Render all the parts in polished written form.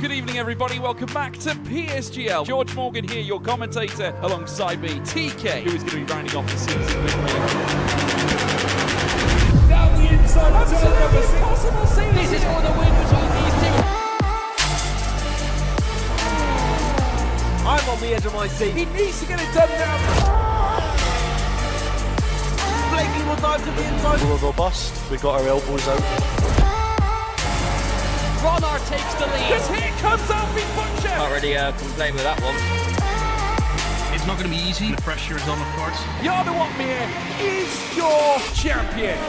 Good evening, everybody. Welcome back to PSGL. George Morgan here, your commentator, alongside me, TK, who is going to be rounding off the season with me. Down the inside, Absolutely possible scene. This is for the win between these two. I'm on the edge of my seat. He needs to get it done now. Blakey will dive to the inside. We're robust. We got our elbows out. Ronar takes the lead. Because here comes Alfie Butcher. Can't really complain with that one. It's not going to be easy. The pressure is on, of course. Yarda Watmere is your champion.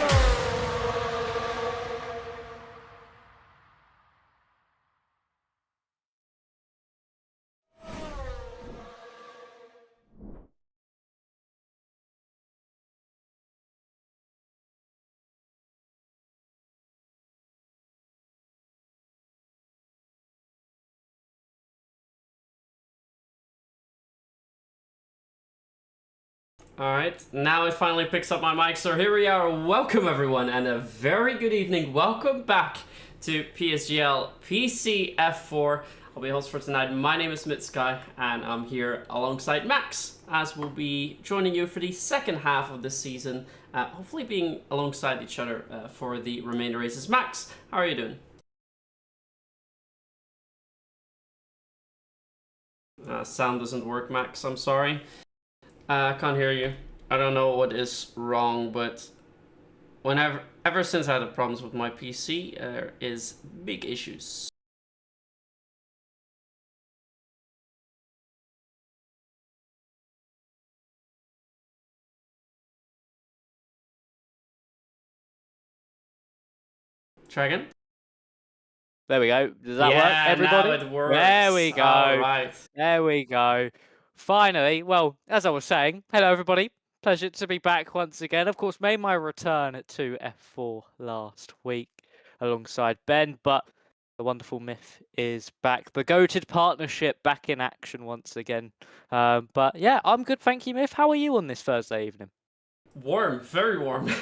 Alright, now it finally picks up my mic, so here we are. Welcome everyone, and a very good evening. Welcome back to PSGL PCF4. I'll be host for tonight. My name is Mitsky, and I'm here alongside Max, as we'll be joining you for the second half of this season, hopefully being alongside each other for the remainder races. Max, how are you doing? Sound doesn't work, Max, I'm sorry. I can't hear you. I don't know what is wrong, but ever since I had the problems with my PC, there is big issues. Try again? There we go. Does that work, everybody? Now it works. There we go. All right. There we go. Finally, well, as I was saying, hello everybody. Pleasure to be back once again. Of course, made my return to F4 last week alongside Ben, but the wonderful Myth is back. The goated partnership back in action once again. But yeah, I'm good, thank you, Myth. How are you on this Thursday evening? Warm, very warm.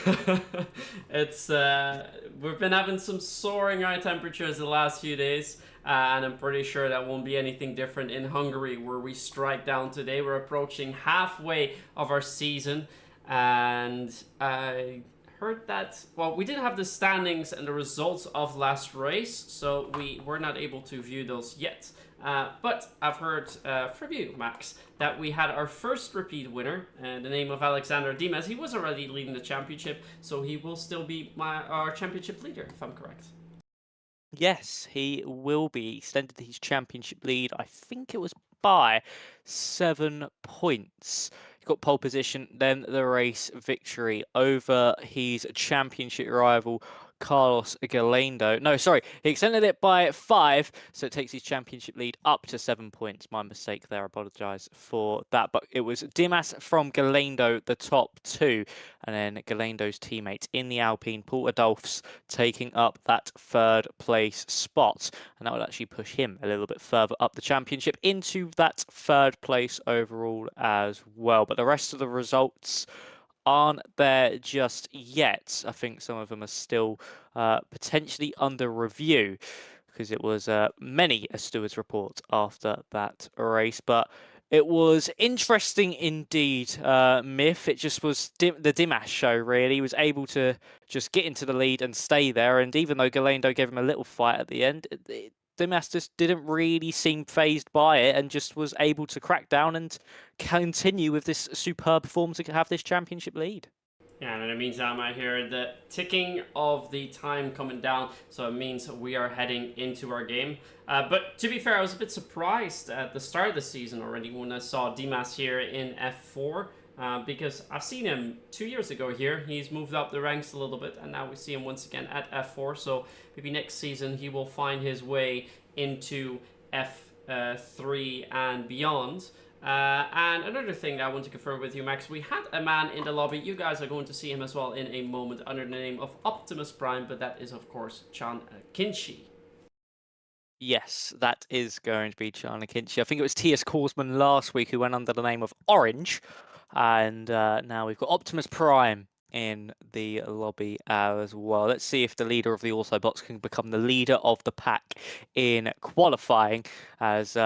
It's we've been having some soaring high temperatures the last few days, and I'm pretty sure that won't be anything different in Hungary, where we strike down today. We're approaching halfway of our season, and I heard that, well, we didn't have the standings and the results of last race, so we were not able to view those yet. But I've heard from you, Max, that we had our first repeat winner, the name of Alexander Dimas. He was already leading the championship, so he will still be our championship leader, if I'm correct. Yes, he will be. Extended his championship lead, I think it was by 7 points. He got pole position, then the race victory over his championship rival, Carlos Galendo. No, sorry, he extended it by 5, so it takes his championship lead up to 7 points. My mistake there, I apologise for that. But it was Dimas from Galendo, the top 2, and then Galendo's teammate in the Alpine, Paul Adolphs, taking up that 3rd place spot. And that would actually push him a little bit further up the championship into that 3rd place overall as well. But the rest of the results aren't there just yet. I think some of them are still potentially under review, because it was many a steward's report after that race. But it was interesting indeed, Myth. It just was the Dimas show, really. He was able to just get into the lead and stay there. And even though Galendo gave him a little fight at the end, Dimas just didn't really seem phased by it and just was able to crack down and continue with this superb form to have this championship lead. Yeah, and in the meantime, I hear the ticking of the time coming down, so it means we are heading into our game. But to be fair, I was a bit surprised at the start of the season already when I saw Dimas here in F4. Because I've seen him 2 years ago here. He's moved up the ranks a little bit, and now we see him once again at F4. So maybe next season he will find his way into F3 and beyond. And another thing that I want to confirm with you, Max, we had a man in the lobby. You guys are going to see him as well in a moment under the name of Optimus Prime, but that is, of course, Chan Kinshi. Yes, that is going to be Chan Kinshi. I think it was T.S. Korsman last week who went under the name of Orange. And now we've got Optimus Prime in the lobby as well. Let's see if the leader of the Autobots can become the leader of the pack in qualifying, as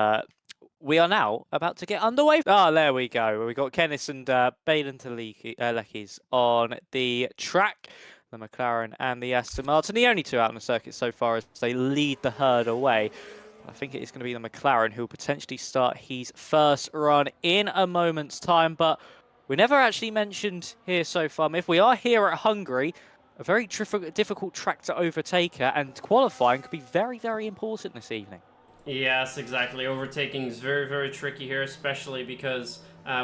we are now about to get underway. Ah, there we go. We got Kennis and Baden Leckis on the track. The McLaren and the Aston Martin, the only two out on the circuit so far as they lead the herd away. I think it is going to be the McLaren who will potentially start his first run in a moment's time, but we never actually mentioned here so far, if we are here at Hungary, a very difficult track to overtake her, and qualifying could be very, very important this evening. Yes, exactly. Overtaking is very, very tricky here, especially because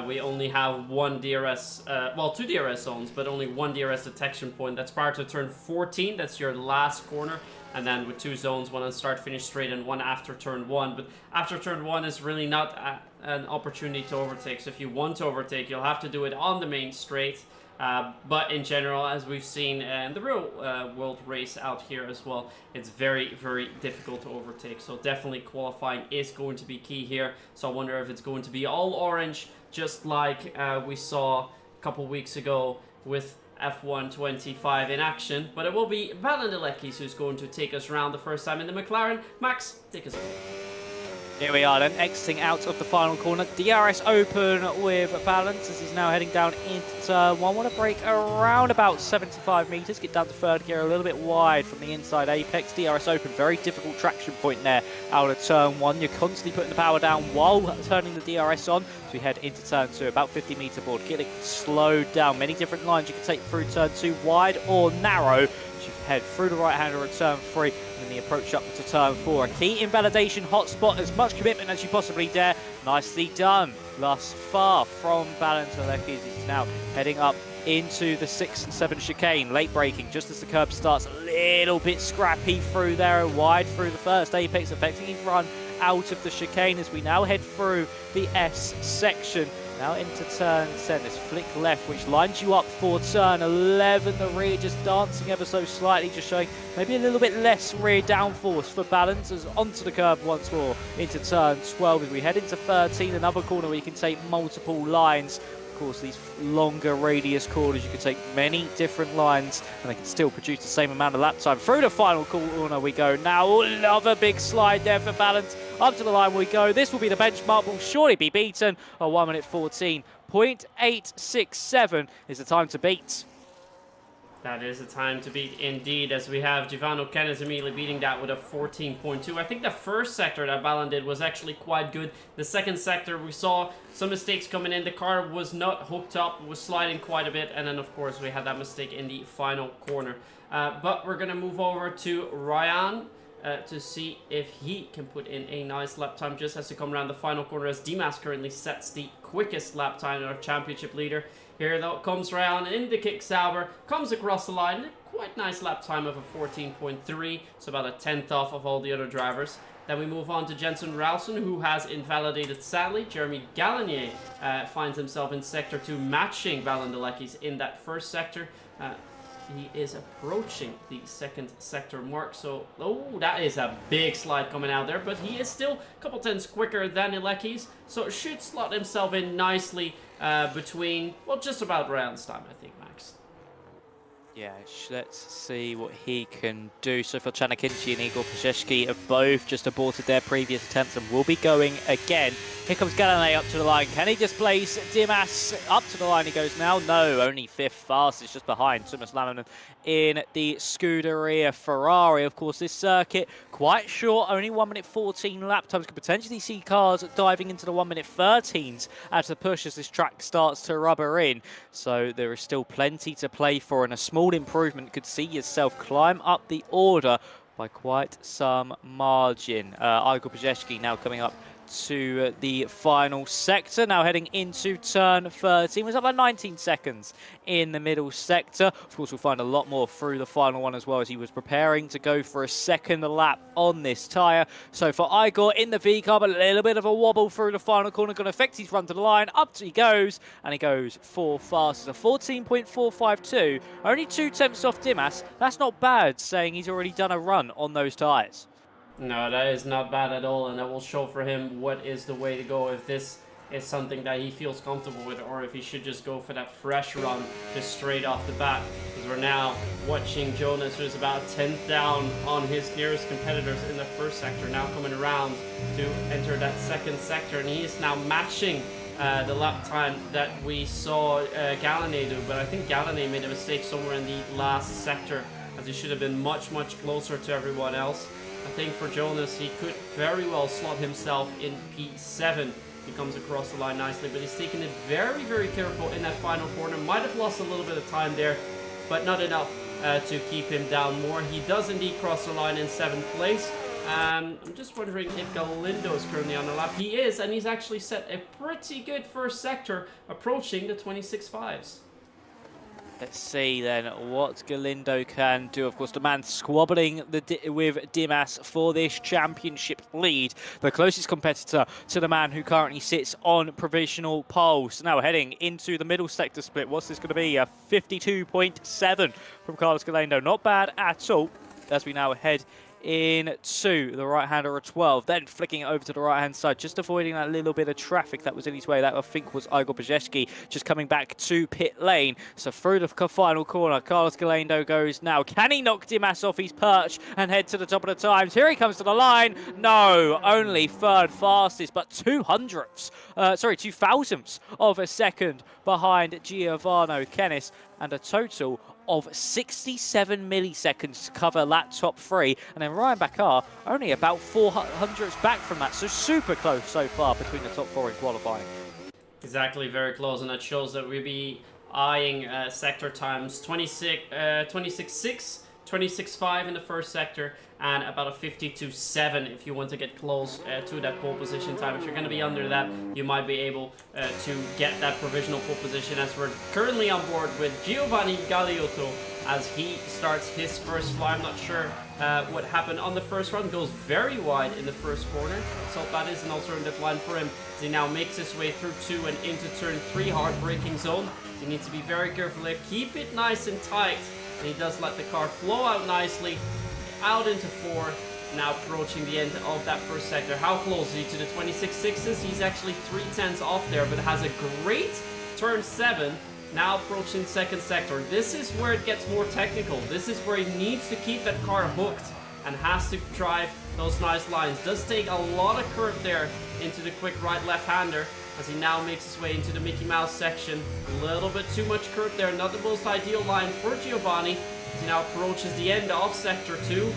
we only have one DRS, well, two DRS zones, but only one DRS detection point. That's prior to turn 14, that's your last corner. And then with two zones, one on start, finish straight, and one after turn 1. But after turn 1 is really not an opportunity to overtake. So if you want to overtake, you'll have to do it on the main straight. But in general, as we've seen in the real world race out here as well, it's very, very difficult to overtake. So definitely qualifying is going to be key here. So I wonder if it's going to be all orange, just like we saw a couple weeks ago with F1 25 in action. But it will be Valendelekis who's going to take us around the first time in the McLaren. Max, take us away. Here we are then, exiting out of the final corner. DRS open with Balance as he's now heading down into turn 1. Want to break around about 75 metres, get down to third gear a little bit wide from the inside apex. DRS open, very difficult traction point there out of turn 1. You're constantly putting the power down while turning the DRS on. So we head into turn 2, about 50 metre board, getting slowed down. Many different lines you can take through turn 2, wide or narrow. So you head through the right-hander at turn 3, and the approach up to turn 4. A key invalidation hotspot, as much commitment as you possibly dare. Nicely done thus far from Valendelekis. He's now heading up into the 6 and 7 chicane. Late braking just as the curb starts, a little bit scrappy through there, wide through the first apex, affecting his run out of the chicane as we now head through the S section. Now into turn 10, this flick left, which lines you up for turn 11. The rear just dancing ever so slightly, just showing maybe a little bit less rear downforce for Balance, as onto the curb once more into turn 12. As we head into 13, another corner where you can take multiple lines. Of course, these longer radius corners, you can take many different lines and they can still produce the same amount of lap time. Through the final corner we go now. Another big slide there for Balance. Up to the line we go. This will be the benchmark. Will surely be beaten. A 1 minute 14.867 is the time to beat. That is the time to beat indeed, as we have Givano Kennis immediately beating that with a 14.2. I think the first sector that Valen did was actually quite good. The second sector, we saw some mistakes coming in. The car was not hooked up, was sliding quite a bit, and then of course we had that mistake in the final corner. But we're going to move over to Ryan to see if he can put in a nice lap time just as to come around the final corner, as Dimas currently sets the quickest lap time, our championship leader. Here though comes Ryan in the kick Sauber, comes across the line, quite nice lap time of a 14.3, so about a 10th off of all the other drivers. Then we move on to Jensen Ralston, who has invalidated sadly. Jeremy Gallagher finds himself in sector 2, matching Valendelekis in that first sector. He is approaching the second sector mark, so that is a big slide coming out there, but he is still a couple tenths quicker than Elekis, so should slot himself in nicely between, well, just about rounds time, I think, Max. Yeah, let's see what he can do. So for Chanakinchi and Igor Pazeshki have both just aborted their previous attempts and will be going again. Here comes Galanay up to the line. Can he displace Dimas? Up to the line he goes now. No, only 5th fastest, just behind Thomas Lalonen in the Scuderia Ferrari. Of course, this circuit quite short, only 1 minute 14 lap times. Could potentially see cars diving into the 1 minute 13s as the push as this track starts to rubber in. So there is still plenty to play for, and a small improvement could see yourself climb up the order by quite some margin. Igor Pazeshki now coming up to the final sector, now heading into turn 13. Was up by 19 seconds in the middle sector. Of course, we'll find a lot more through the final one as well, as he was preparing to go for a second lap on this tyre. So for Igor in the V-Carb, a little bit of a wobble through the final corner, going to affect his run to the line. Up he goes, and he goes 4th fastest, a 14.452. Only 2 tenths off Dimas. That's not bad, saying he's already done a run on those tyres. No, that is not bad at all, and that will show for him what is the way to go if this is something that he feels comfortable with, or if he should just go for that fresh run just straight off the bat. Because we're now watching Jonas, who's about 10th down on his nearest competitors in the first sector, now coming around to enter that second sector, and he is now matching the lap time that we saw Gallané do. But I think Gallané made a mistake somewhere in the last sector, as he should have been much closer to everyone else. I think for Jonas, he could very well slot himself in P7. He comes across the line nicely, but he's taking it very careful in that final corner. Might have lost a little bit of time there, but not enough to keep him down more. He does indeed cross the line in 7th place. I'm just wondering if Galindo is currently on the lap. He is, and he's actually set a pretty good first sector, approaching the 26.5s. Let's see then what Galindo can do. Of course, the man squabbling with Dimas for this championship lead. The closest competitor to the man who currently sits on provisional pole. So now heading into the middle sector split. What's this going to be? A 52.7 from Carlos Galindo. Not bad at all as we now head into the right-hander of 12, then flicking it over to the right-hand side, just avoiding that little bit of traffic that was in his way. That, I think, was Igor Brzezski just coming back to pit lane. So through the final corner, Carlos Galindo goes now. Can he knock Dimas off his perch and head to the top of the times? Here he comes to the line. No, only third fastest, but 200ths of a second behind Giovanni Kennis, and a total of 67 milliseconds to cover that top 3. And then Ryan Bakar only about 400ths back from that. So super close so far between the top 4 in qualifying. Exactly, very close, and that shows that we'll be eyeing sector times 26.6, 26.5 in the first sector, and about a 52.7 if you want to get close to that pole position time. If you're going to be under that, you might be able to get that provisional pole position, as we're currently on board with Giovanni Galiotto as he starts his first fly. I'm not sure what happened on the first run. Goes very wide in the first corner, so that is an alternative line for him as he now makes his way through 2 and into turn 3, hard braking zone. He needs to be very careful there, keep it nice and tight, and he does let the car flow out nicely out into 4, now approaching the end of that first sector. How close is he to the 26.6s? He's actually 3/10 off there, but has a great turn 7, now approaching second sector. This is where it gets more technical. This is where he needs to keep that car hooked and has to drive those nice lines. Does take a lot of curve there into the quick right left-hander as he now makes his way into the Mickey Mouse section. A little bit too much curve there, not the most ideal line for Giovanni. He now approaches the end of sector 2.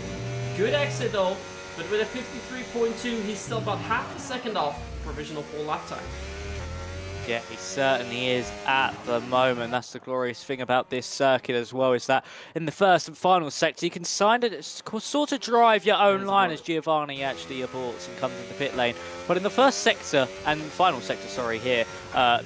Good exit though, but with a 53.2, he's still about half a second off provisional pole lap time. Yeah, he certainly is at the moment. That's the glorious thing about this circuit as well, is that in the first and final sector, you can sort of drive your own line as Giovanni actually aborts and comes into pit lane. But in the first sector, and final sector, sorry, here,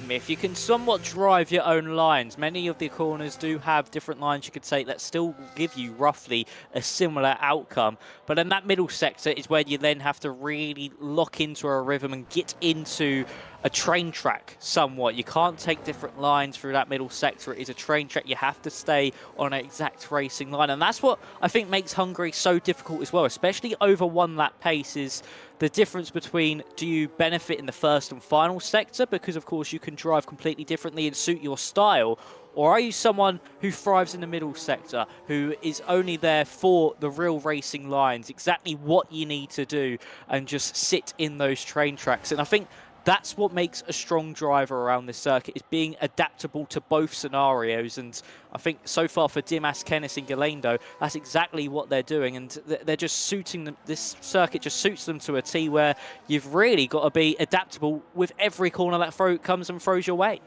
Myth, you can somewhat drive your own lines. Many of the corners do have different lines you could take that still give you roughly a similar outcome. But in that middle sector is where you then have to really lock into a rhythm and get into a train track somewhat. You can't take different lines through that middle sector. It is a train track. You have to stay on an exact racing line. And that's what I think makes Hungary so difficult as well, especially over 1 lap pace, is the difference between, do you benefit in the first and final sector because of course you can drive completely differently and suit your style, or are you someone who thrives in the middle sector, who is only there for the real racing lines, exactly what you need to do, and just sit in those train tracks? And I think that's what makes a strong driver around this circuit, is being adaptable to both scenarios. And I think so far for Dimas, Kennis and Galindo, that's exactly what they're doing. And they're just suiting them. This circuit just suits them to a T, where you've really got to be adaptable with every corner that comes and throws your way.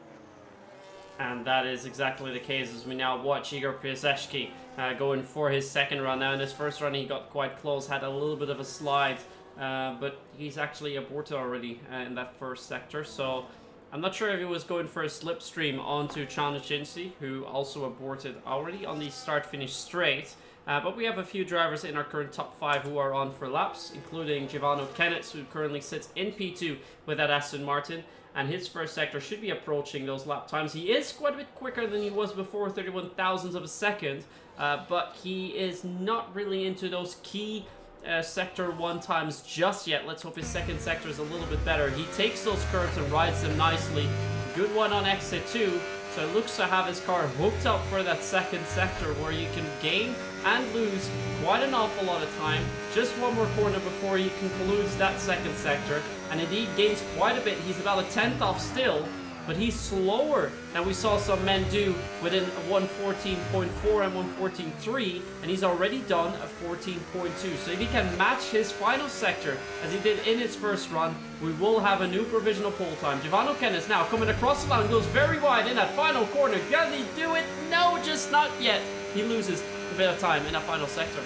And that is exactly the case as we now watch Igor Piasecki going for his second run. Now in his first run he got quite close, had a little bit of a slide, but he's actually aborted already in that first sector. So I'm not sure if he was going for a slipstream onto Chanachinsi, who also aborted already on the start-finish straight. But we have a few drivers in our current top 5 who are on for laps, including Giovanni Kennis, who currently sits in P2 with that Aston Martin. And his first sector should be approaching those lap times. He is quite a bit quicker than he was before, 31 thousandths of a second. But he is not really into those key sector 1 times just yet. Let's hope his second sector is a little bit better. He takes those curves and rides them nicely. Good one on exit 2. So it looks to have his car hooked up for that second sector where you can gain and lose quite an awful lot of time. Just one more corner before he concludes that second sector, and indeed gains quite a bit. He's about a 10th off still, but he's slower than we saw some men do within 114.4 and 114.3, and he's already done a 14.2. So if he can match his final sector as he did in his first run, we will have a new provisional pole time. Giovanni Kennis now coming across the line, goes very wide in that final corner. Can he do it? No, just not yet. He loses a bit of time in that final sector.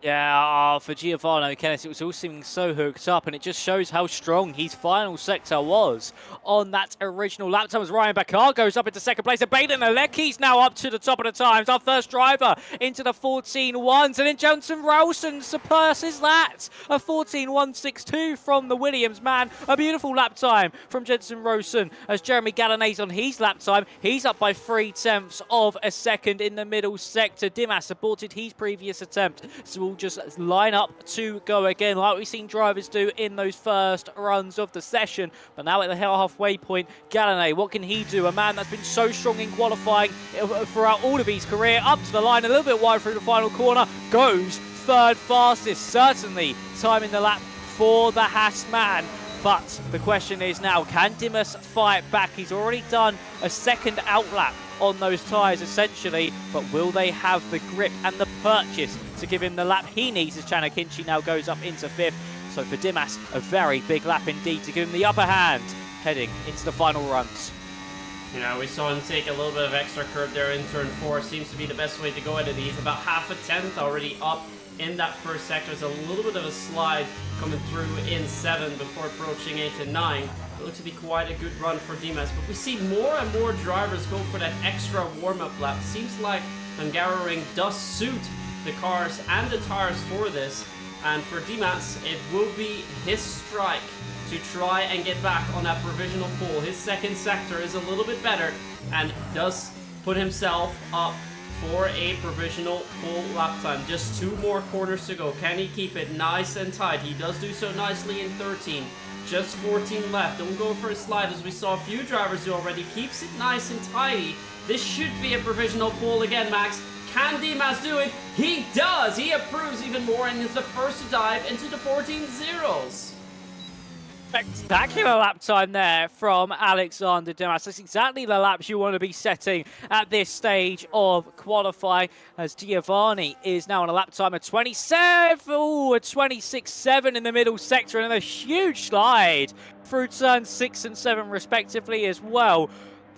Yeah, for Giovanni Kennis, it was all seeming so hooked up, and it just shows how strong his final sector was on that original lap time as Ryan Bakar goes up into second place, and Baden Aleki's now up to the top of the times. Our first driver into the 14.1s, and then Jensen Rowson surpasses that. A 14.162 from the Williams man. A beautiful lap time from Jensen Rowson as Jeremy Gallinet's on his lap time. He's up by 0.3 of a second in the middle sector. Dimas aborted his previous attempt, so we'll just line up to go again like we've seen drivers do in those first runs of the session. But now at the halfway point, Gallinet, what can he do? A man that's been so strong in qualifying throughout all of his career, up to the line a little bit wide through the final corner, goes third fastest, certainly timing the lap for the Haas man. But the question is now, can Dimas fight back? He's already done a second outlap on those tyres essentially, but will they have the grip and the purchase to give him the lap he needs as Chanakinchi now goes up into 5th? So for Dimas, a very big lap indeed to give him the upper hand heading into the final runs. You know, we saw him take a little bit of extra curve there in turn 4. Seems to be the best way to go at it. He's about half a tenth already up in that first sector. There's a little bit of a slide coming through in 7 before approaching 8 and 9. It looks to be quite a good run for Dimas, but we see more and more drivers go for that extra warm-up lap. Seems like Hungaroring does suit the cars and the tires for this, and for Dimas, it will be his strike to try and get back on that provisional pole. His second sector is a little bit better and does put himself up for a provisional pole lap time. Just 2 more corners to go. Can he keep it nice and tight? He does do so nicely in 13. Just 14 left. Don't go for a slide as we saw a few drivers do already. Keeps it nice and tidy. This should be a provisional pole again, Max. Can Dimas do it? He does! He approves even more and is the first to dive into the 14.0s. Spectacular lap time there from Alexander Dimas. That's exactly the laps you want to be setting at this stage of qualifying, as Giovanni is now on a lap time of 27, a 26.7 in the middle sector, and a huge slide through turns 6 and 7 respectively as well.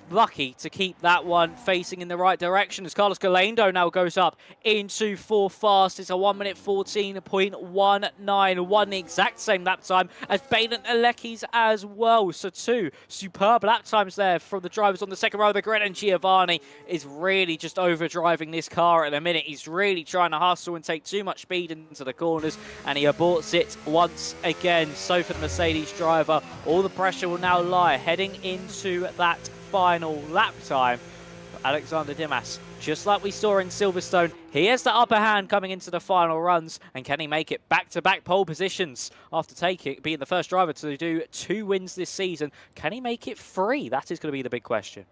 Lucky to keep that one facing in the right direction as Carlos Galendo now goes up into 4th fast. It's a 1 minute 14.191, the exact same lap time as Baden Aleki's as well. So 2 superb lap times there from the drivers on the second row of the grid, and Giovanni is really just overdriving this car at the minute. He's really trying to hustle and take too much speed into the corners, and he aborts it once again. So for the Mercedes driver, all the pressure will now lie heading into that final lap time for Alexander Dimas. Just like we saw in Silverstone, he has the upper hand coming into the final runs, and can he make it back-to-back pole positions after being the first driver to do 2 wins this season? Can he make it 3? That is going to be the big question.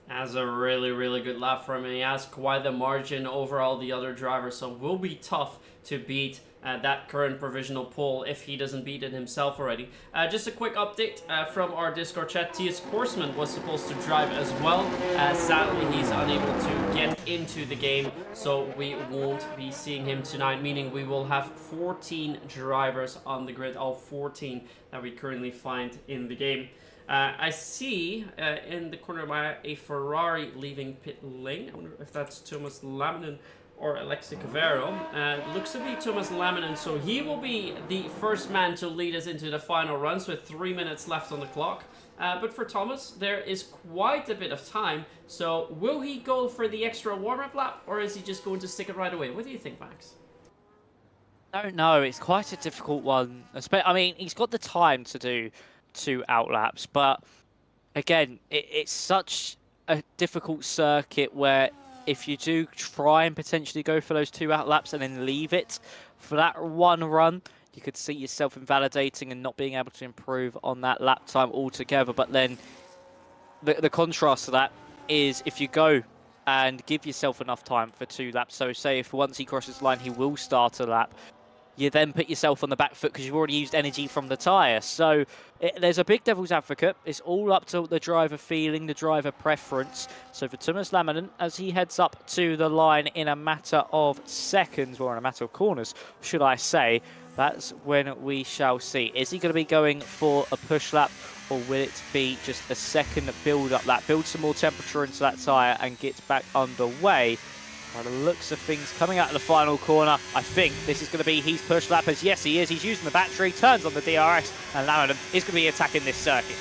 Has a really, really good lap for him, and he has quite the margin over all the other drivers, so it will be tough to beat that current provisional pole if he doesn't beat it himself already. Just a quick update from our Discord chat. T.S. Korsman was supposed to drive as well. Sadly, he's unable to get into the game, so we won't be seeing him tonight, meaning we will have 14 drivers on the grid, all 14 that we currently find in the game. I see in the corner by a Ferrari leaving pit lane. I wonder if that's Thomas Laminen or Alexi Cavero. Looks to be Thomas Laminen, so he will be the first man to lead us into the final runs with 3 minutes left on the clock. But for Thomas, there is quite a bit of time, so will he go for the extra warm-up lap, or is he just going to stick it right away? What do you think, Max? I don't know. It's quite a difficult one. I mean, he's got the time to do 2 outlaps, but again, it's such a difficult circuit where if you do try and potentially go for those 2 out laps and then leave it for that 1 run, you could see yourself invalidating and not being able to improve on that lap time altogether. But then the contrast to that is if you go and give yourself enough time for 2 laps. So say if once he crosses the line, he will start a lap. You then put yourself on the back foot because you've already used energy from the tyre. So there's a big devil's advocate. It's all up to the driver feeling, the driver preference. So for Thomas Lamminen, as he heads up to the line in a matter of seconds, or in a matter of corners, should I say, that's when we shall see. Is he going to be going for a push lap, or will it be just a second build-up lap? Build some more temperature into that tyre and get back underway. By the looks of things, coming out of the final corner, I think this is going to be his push lap, as yes, he is. He's using the battery, turns on the DRS, and Lamminen is going to be attacking this circuit.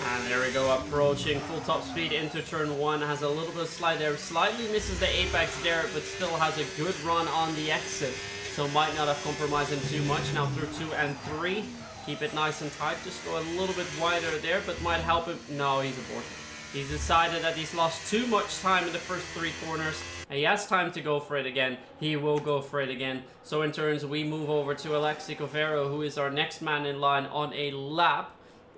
And there we go, approaching full top speed into turn 1, has a little bit of slide there, slightly misses the apex there, but still has a good run on the exit. So might not have compromised him too much. Now through 2 and 3, keep it nice and tight, just go a little bit wider there, but might help him. No, he's aboard. He's decided that he's lost too much time in the first 3 corners, and he has time to go for it again. He will go for it again. So in turns, we move over to Alexi Covero, who is our next man in line on a lap.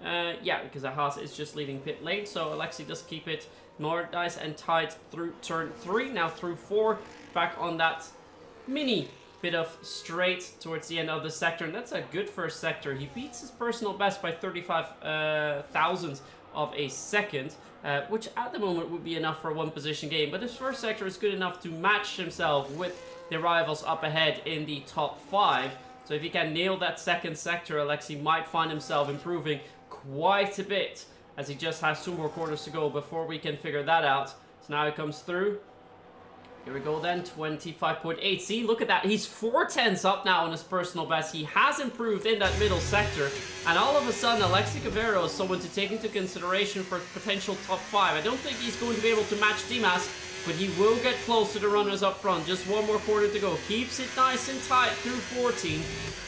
Yeah, because Haas is just leaving pit lane, so Alexi does keep it more nice and tight through turn 3. Now through 4, back on that mini bit of straight towards the end of the sector, and that's a good first sector. He beats his personal best by 35 thousandths of a second, which at the moment would be enough for a 1-position game, but his first sector is good enough to match himself with the rivals up ahead in the top 5. So if he can nail that second sector, Alexi might find himself improving quite a bit, as he just has 2 more corners to go before we can figure that out. So now he comes through. Here we go then, 25.8. See, look at that. He's 4/10 up now on his personal best. He has improved in that middle sector. And all of a sudden, Alexi Covero is someone to take into consideration for potential top 5. I don't think he's going to be able to match Dimas, but he will get close to the runners up front. Just 1 more corner to go. Keeps it nice and tight through 14.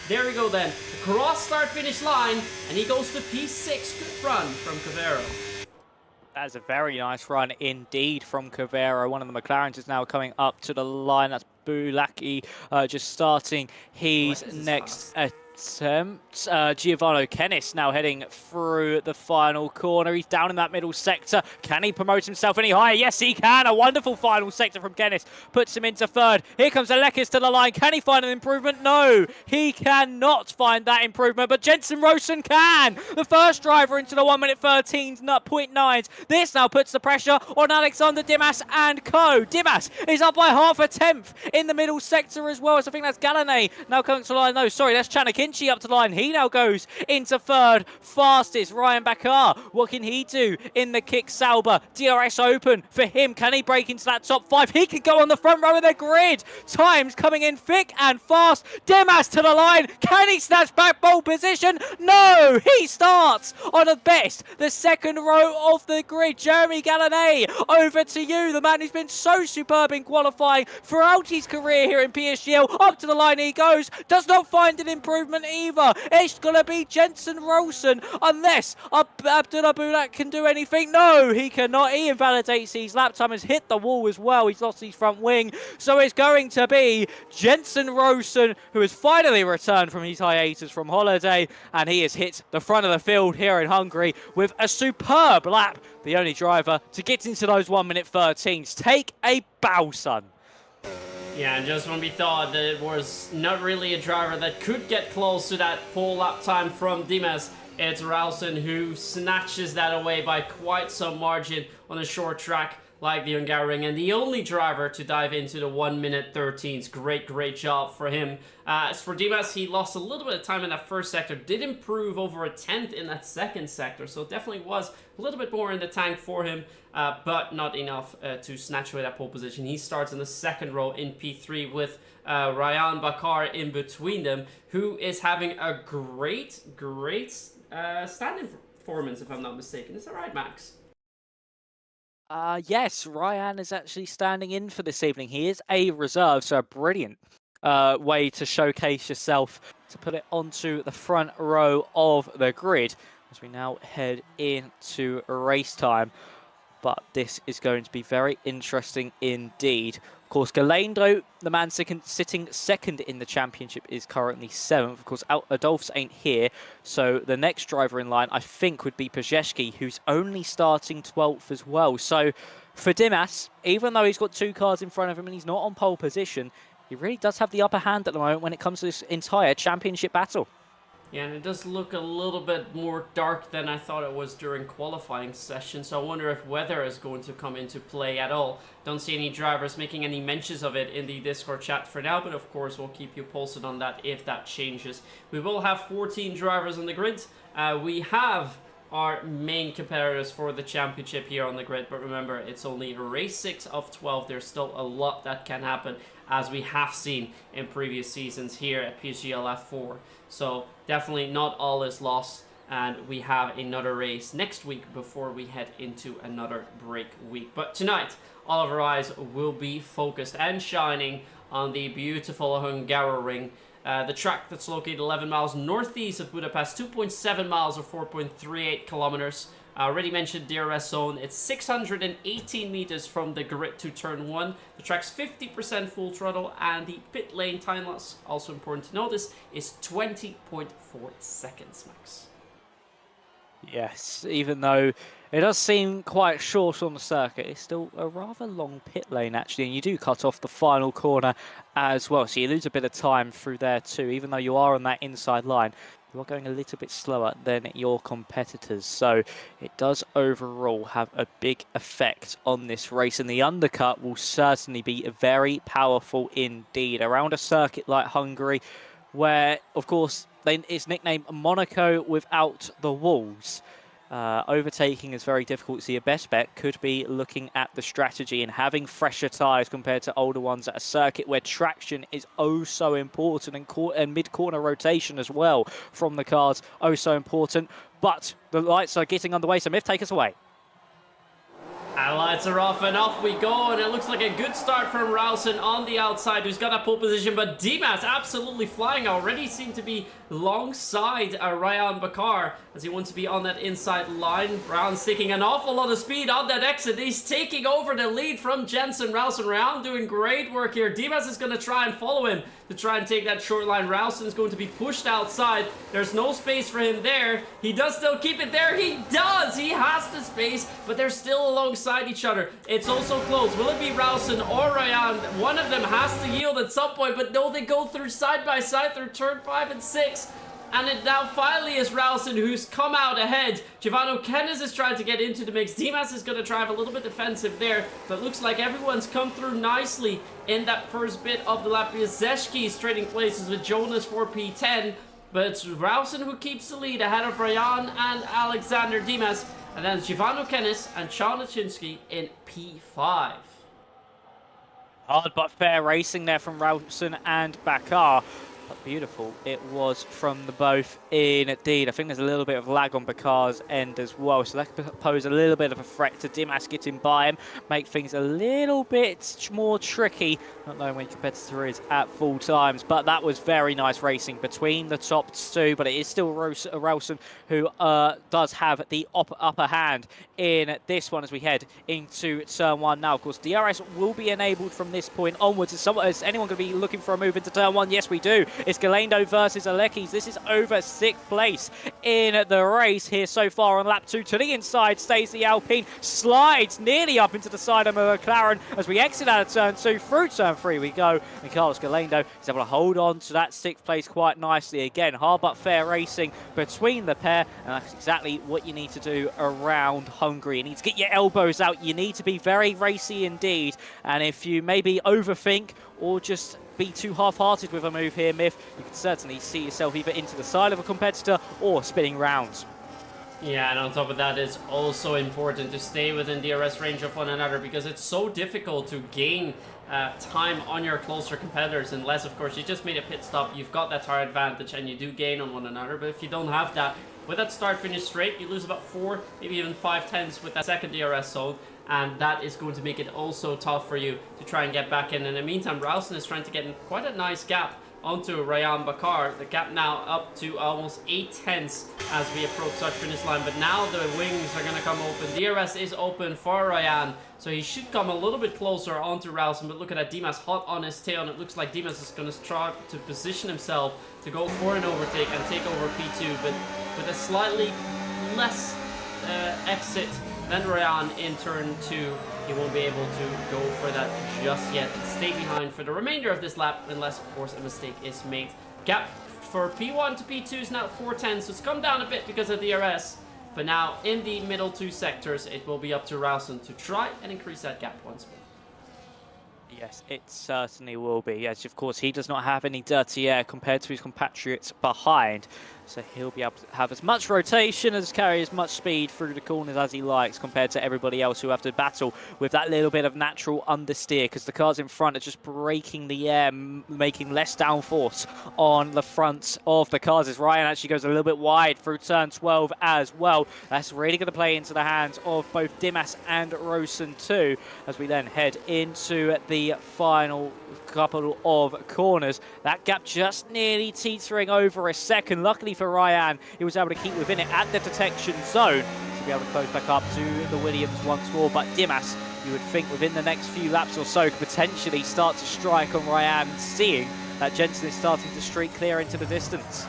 There we go then. Cross start finish line, and he goes to P6. Good run from Covero. That's a very nice run indeed from Covero. One of the McLarens is now coming up to the line. That's Bulaki just starting his next attempt. Giovanni Kennis now heading through the final corner. He's down in that middle sector. Can he promote himself any higher? Yes, he can. A wonderful final sector from Kennis. Puts him into 3rd. Here comes Alekis to the line. Can he find an improvement? No, he cannot find that improvement, but Jensen Rosen can. The first driver into the 1 minute 13.9s. This now puts the pressure on Alexander Dimas and co. Dimas is up by half a tenth in the middle sector as well. So I think that's Galanay now coming to the line. No, sorry, that's Chanakinchi up to the line. He now goes into 3rd. Fastest, Ryan Bakar. What can he do in the kick Sauber? DRS open for him. Can he break into that top 5? He could go on the front row of the grid. Times coming in thick and fast. Dimas to the line. Can he snatch back pole position? No! He starts on the best, the 2nd row of the grid. Jeremy Galanay, over to you. The man who's been so superb in qualifying throughout his career here in PSGL. Up to the line he goes. Does not find an improvement either. It's going to be Jensen Rosen, unless Abdullah Bulak can do anything. No, he cannot. He invalidates his lap time, has hit the wall as well. He's lost his front wing. So it's going to be Jensen Rosen, who has finally returned from his hiatus from holiday, and he has hit the front of the field here in Hungary with a superb lap. The only driver to get into those 1 minute 13s. Take a bow, son. Yeah, and just when we thought that it was not really a driver that could get close to that pole lap time from Dimas, it's Rausen who snatches that away by quite some margin on a short track like the Hungarian, and the only driver to dive into the 1 minute 13s. Great job for him. As for Dimas, he lost a little bit of time in that first sector, did improve over a 10th in that second sector, so definitely was a little bit more in the tank for him, but not enough to snatch away that pole position. He starts in the 2nd row in P3 with Ryan Bakar in between them, who is having a great stand-in performance, if I'm not mistaken. Is that right, Max? Yes, Ryan is actually standing in for this evening. He is a reserve, so a brilliant way to showcase yourself, to put it onto the front row of the grid as we now head into race time. but this is going to be very interesting indeed. Of course, Galendo, the man sitting second in the championship, is currently 7th. Of course, Adolphs ain't here, so the next driver in line, I think, would be PSGL, who's only starting 12th as well. So for Dimas, even though he's got 2 cars in front of him and he's not on pole position, he really does have the upper hand at the moment when it comes to this entire championship battle. Yeah, and it does look a little bit more dark than I thought it was during qualifying session, so I wonder if weather is going to come into play at all. Don't see any drivers making any mentions of it in the Discord chat for now, but of course we'll keep you posted on that if that changes. We will have 14 drivers on the grid. We have our main competitors for the championship here on the grid, but remember, it's only race 6 of 12. There's still a lot that can happen, as we have seen in previous seasons here at PSGL F4. So definitely not all is lost, and we have another race next week before we head into another break week. But tonight, all of our eyes will be focused and shining on the beautiful Hungary, the track that's located 11 miles northeast of Budapest, 2.7 miles or 4.38 kilometers. I already mentioned DRS zone. It's 618 meters from the grid to turn 1. The track's 50% full throttle, and the pit lane time loss, also important to notice, is 20.4 seconds, Max. Yes, even though it does seem quite short on the circuit, it's still a rather long pit lane actually, and you do cut off the final corner as well, so you lose a bit of time through there too. Even though you are on that inside line, you are going a little bit slower than your competitors, so it does overall have a big effect on this race, and the undercut will certainly be very powerful indeed around a circuit like Hungary, where of course it's nicknamed Monaco without the walls. Overtaking is very difficult, so your best bet could be looking at the strategy and having fresher tyres compared to older ones at a circuit where traction is oh so important, and mid-corner rotation as well from the cars oh so important. But the lights are getting underway, so Miff, take us away. And lights are off and off we go, and it looks like a good start from Rausen on the outside, who's got a pole position, but Dimas absolutely flying, already seemed to be alongside Ryan Bakar as he wants to be on that inside line. Brown's taking an awful lot of speed on that exit. He's taking over the lead from Jensen. Rausen Ryan doing great work here. Dimas is going to try and follow him to try and take that short line. Rausen's going to be pushed outside. There's no space for him there. He does still keep it there. He does. He has the space, but they're still alongside each other. It's also close. Will it be Rausen or Ryan? One of them has to yield at some point, but no, they go through side by side through turn 5 and 6. And it now finally is Rausen who's come out ahead. Giovanni Kennis is trying to get into the mix. Dimas is going to drive a little bit defensive there, but it looks like everyone's come through nicely in that first bit of the lap. Zeshki is trading places with Jonas for P10, but it's Rausen who keeps the lead ahead of Ryan and Alexander Dimas, and then Giovanni Kennis and Sean Lachinsky in P5. Hard but fair racing there from Rausen and Bakar. But beautiful it was from the both indeed. I think there's a little bit of lag on Bakar's end as well, so that could pose a little bit of a threat to Dimas getting by him, make things a little bit more tricky, not knowing where your competitor is at full times. But that was very nice racing between the top two, but it is still Rausen who does have the upper hand in this one as we head into turn 1 now. Of course, DRS will be enabled from this point onwards. Is anyone going to be looking for a move into turn 1? Yes, we do. It's Galendo versus Alekis. This is over 6th place in the race here so far on lap 2. To the inside stays the Alpine, slides nearly up into the side of McLaren as we exit out of turn 2. Through turn 3 we go, and Carlos Galendo is able to hold on to that 6th place quite nicely. Again, hard but fair racing between the pair, and that's exactly what you need to do around Hungary. You need to get your elbows out. You need to be very racy indeed, and if you maybe overthink or just be too half-hearted with a move here, Miff, you can certainly see yourself either into the side of a competitor or spinning rounds. Yeah, and on top of that, it's also important to stay within DRS range of one another, because it's so difficult to gain time on your closer competitors, unless, of course, you just made a pit stop, you've got that tire advantage, and you do gain on one another. But if you don't have that, with that start-finish straight, you lose about 4, maybe even 5 tenths with that second DRS zone, and that is going to make it also tough for you to try and get back in. In the meantime, Rausen is trying to get in quite a nice gap onto Ryan Bakar. The gap now up to almost 8/10 as we approach such finish line, but now the wings are going to come open. DRS is open for Ryan, so he should come a little bit closer onto Ralston, but look at that, Dimas hot on his tail, and it looks like Dimas is going to try to position himself to go for an overtake and take over P2, but with a slightly less exit than Ryan in turn 2. He won't be able to go for that just yet. Stay behind for the remainder of this lap, unless, of course, a mistake is made. Gap for P1 to P2 is now 4:10, so it's come down a bit because of DRS. But now, in the middle 2 sectors, it will be up to Ralston to try and increase that gap once more. Yes, it certainly will be. Yes, of course, he does not have any dirty air compared to his compatriots behind. So he'll be able to have as much rotation, as carry as much speed through the corners as he likes, compared to everybody else who have to battle with that little bit of natural understeer, because the cars in front are just breaking the air, making less downforce on the fronts of the cars, as Ryan actually goes a little bit wide through turn 12 as well. That's really going to play into the hands of both Dimas and Rosen too, as we then head into the final couple of corners. That gap just nearly teetering over a second. Luckily for Ryan, he was able to keep within it at the detection zone to be able to close back up to the Williams once more. But Dimas, you would think within the next few laps or so, could potentially start to strike on Ryan, seeing that Jensen is starting to streak clear into the distance.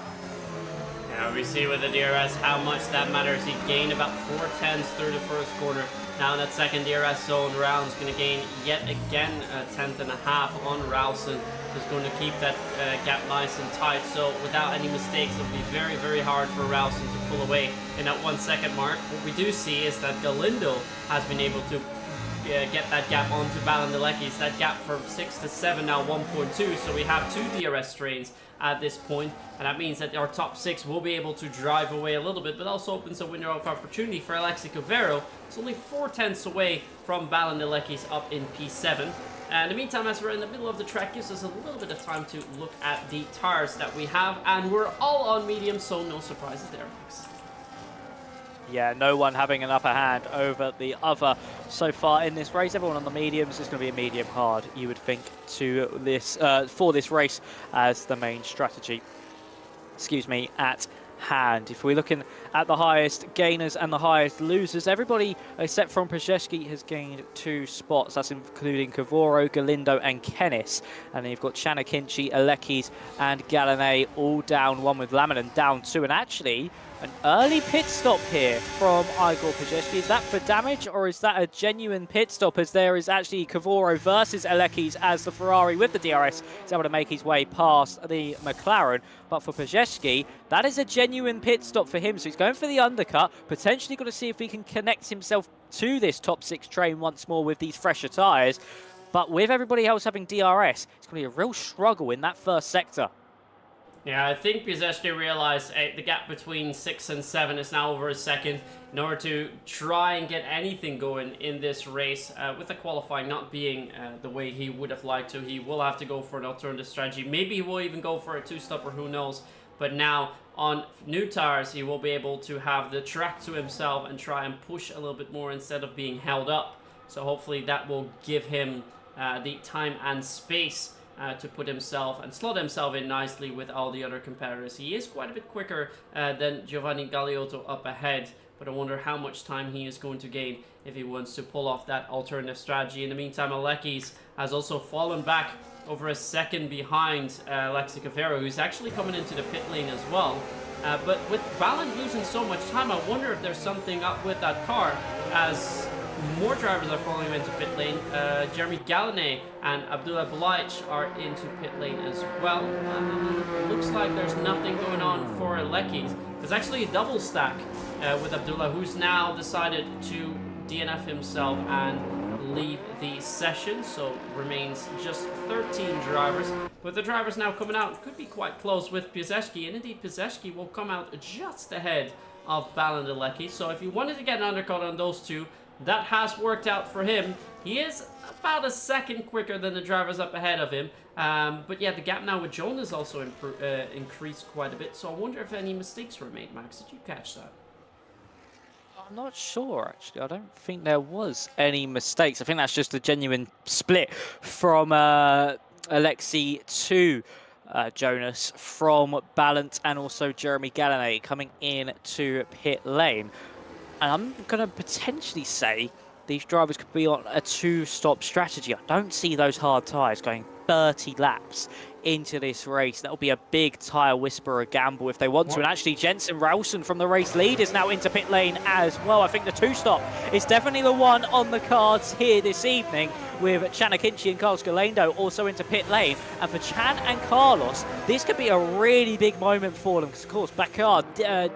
Yeah, we see with the DRS how much that matters. He gained about 4/10 through the first corner. Now in that second DRS zone, Round's going to gain yet again a 1/10.5 on Ralston. Just going to keep that gap nice and tight. So without any mistakes, it'll be very, very hard for Ralston to pull away in that 1 second mark. What we do see is that Galindo has been able to get that gap onto Balandelekis. That gap from 6 to 7, now 1.2. So we have 2 DRS strains at this point, and that means that our top 6 will be able to drive away a little bit, but also opens a window of opportunity for Alexi Covero. It's only 4/10 away from Balandelekis up in P7. And in the meantime, as we're in the middle of the track, gives us a little bit of time to look at the tires that we have, and we're all on medium, so no surprises there, Max. Yeah, no one having an upper hand over the other so far in this race. Everyone on the mediums is going to be a medium hard, you would think, to this for this race as the main strategy. Excuse me, at hand. If we're looking at the highest gainers and the highest losers, everybody except from Przeszki has gained 2 spots. That's including Cavoro, Galindo and Kennis. And then you've got Chanakinchi, Alekis and Galanay all down 1, with Laminin down 2. And actually, an early pit stop here from Igor Przeszki. Is that for damage, or is that a genuine pit stop, as there is actually Cavoro versus Alekis as the Ferrari with the DRS is able to make his way past the McLaren? But for Przeszki, that is a genuine pit stop for him. So he's going for the undercut, potentially going to see if he can connect himself to this top 6 train once more with these fresher tyres. But with everybody else having DRS, it's going to be a real struggle in that first sector. Yeah, I think Przeszki realized the gap between 6 and 7 is now over a second. In order to try and get anything going in this race, with the qualifying not being the way he would have liked to, he will have to go for an alternative strategy. Maybe he will even go for a 2-stopper, who knows. But now, on new tires, he will be able to have the track to himself and try and push a little bit more instead of being held up. So hopefully that will give him the time and space to put himself and slot himself in nicely with all the other competitors. He is quite a bit quicker than Giovanni Galeotto up ahead, but I wonder how much time he is going to gain if he wants to pull off that alternative strategy. In the meantime, Alekis has also fallen back over a second behind Alexi Cavero, who's actually coming into the pit lane as well. But with Balan losing so much time, I wonder if there's something up with that car, as more drivers are falling into pit lane. Jeremy Galanay and Abdullah Balaich are into pit lane as well. Looks like there's nothing going on for Alekis. There's actually a double stack with Abdullah, who's now decided to DNF himself and leave the session, so remains just 13 drivers. But the drivers now coming out could be quite close with Przeszki, and indeed Przeszki will come out just ahead of Balandelekis. So if you wanted to get an undercut on those two, that has worked out for him. He is about a second quicker than the drivers up ahead of him. But yeah, the gap now with Jonas also increased quite a bit. So I wonder if any mistakes were made, Max. Did you catch that? I'm not sure, actually. I don't think there was any mistakes. I think that's just a genuine split from Alexi to Jonas from Ballant and also Jeremy Gallinay coming in to pit lane. And I'm going to potentially say these drivers could be on a 2-stop strategy. I don't see those hard tyres going 30 laps into this race. That'll be a big tyre whisperer gamble if they want to. And actually, Jensen Ralston from the race lead is now into pit lane as well. I think the 2-stop is definitely the one on the cards here this evening, with Chan Akinci and Carlos Galendo also into pit lane. And for Chan and Carlos, this could be a really big moment for them, because of course Bakar,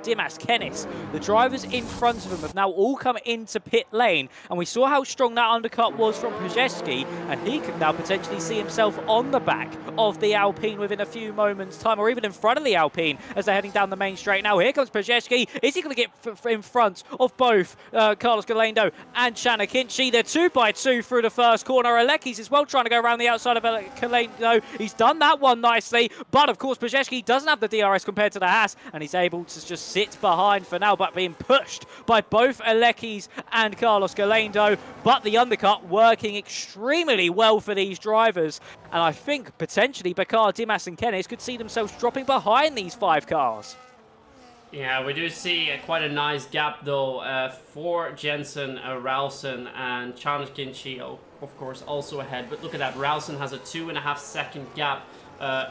Dimas, Kennis, the drivers in front of them have now all come into pit lane, and we saw how strong that undercut was from Pajewski, and he could now potentially see himself on the back of the Alpine within a few moments time, or even in front of the Alpine as they're heading down the main straight. Now here comes Pajewski. Is he going to get in front of both Carlos Galendo and Chan Akinci? They're 2x2 through the first corner. Alekis as well trying to go around the outside of Galendo. He's done that one nicely, but of course Pajewski doesn't have the DRS compared to the Haas, and he's able to just sit behind for now, but being pushed by both Alekis and Carlos Galendo. But the undercut working extremely well for these drivers, and I think potentially Bakar, Dimas and Kennis could see themselves dropping behind these 5 cars. Yeah, we do see quite a nice gap though for Jensen, Ralston and Chan Akinci, of course, also ahead. But look at that, Ralston has a 2.5-second gap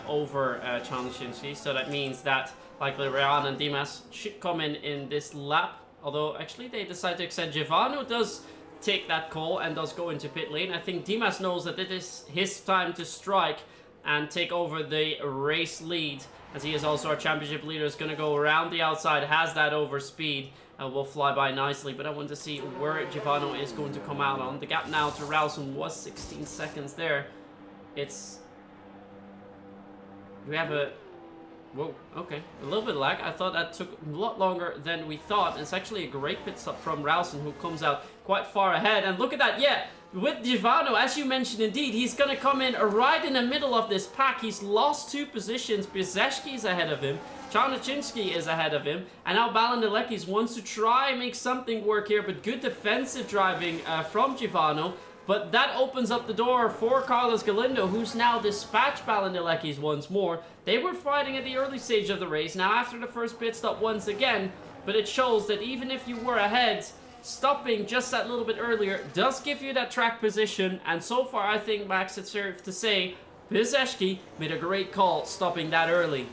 over Chan Akinci, so that means that likely Ryan and Dimas should come in this lap. Although actually they decide to extend. Giovanni does take that call and does go into pit lane. I think Dimas knows that it is his time to strike and take over the race lead, as he is also our championship leader. Is going to go around the outside, has that over speed, will fly by nicely. But I want to see where Giovanni is going to come out on. The gap now to Ralston was 16 seconds there. We have a... Whoa, okay. A little bit of lag. I thought that took a lot longer than we thought. It's actually a great pit stop from Ralston, who comes out quite far ahead. And look at that, yeah, with Giovanni, as you mentioned, indeed, he's going to come in right in the middle of this pack. He's lost 2 positions. Pieseski is ahead of him. Chan Akinci is ahead of him. And now Balandelekis wants to try and make something work here, but good defensive driving from Giovanni. But that opens up the door for Carlos Galendo, who's now dispatched Balandelekis once more. They were fighting at the early stage of the race. Now after the first pit stop once again, but it shows that even if you were ahead, stopping just that little bit earlier does give you that track position. And so far, I think, Max, it's safe to say Pieseski made a great call stopping that early.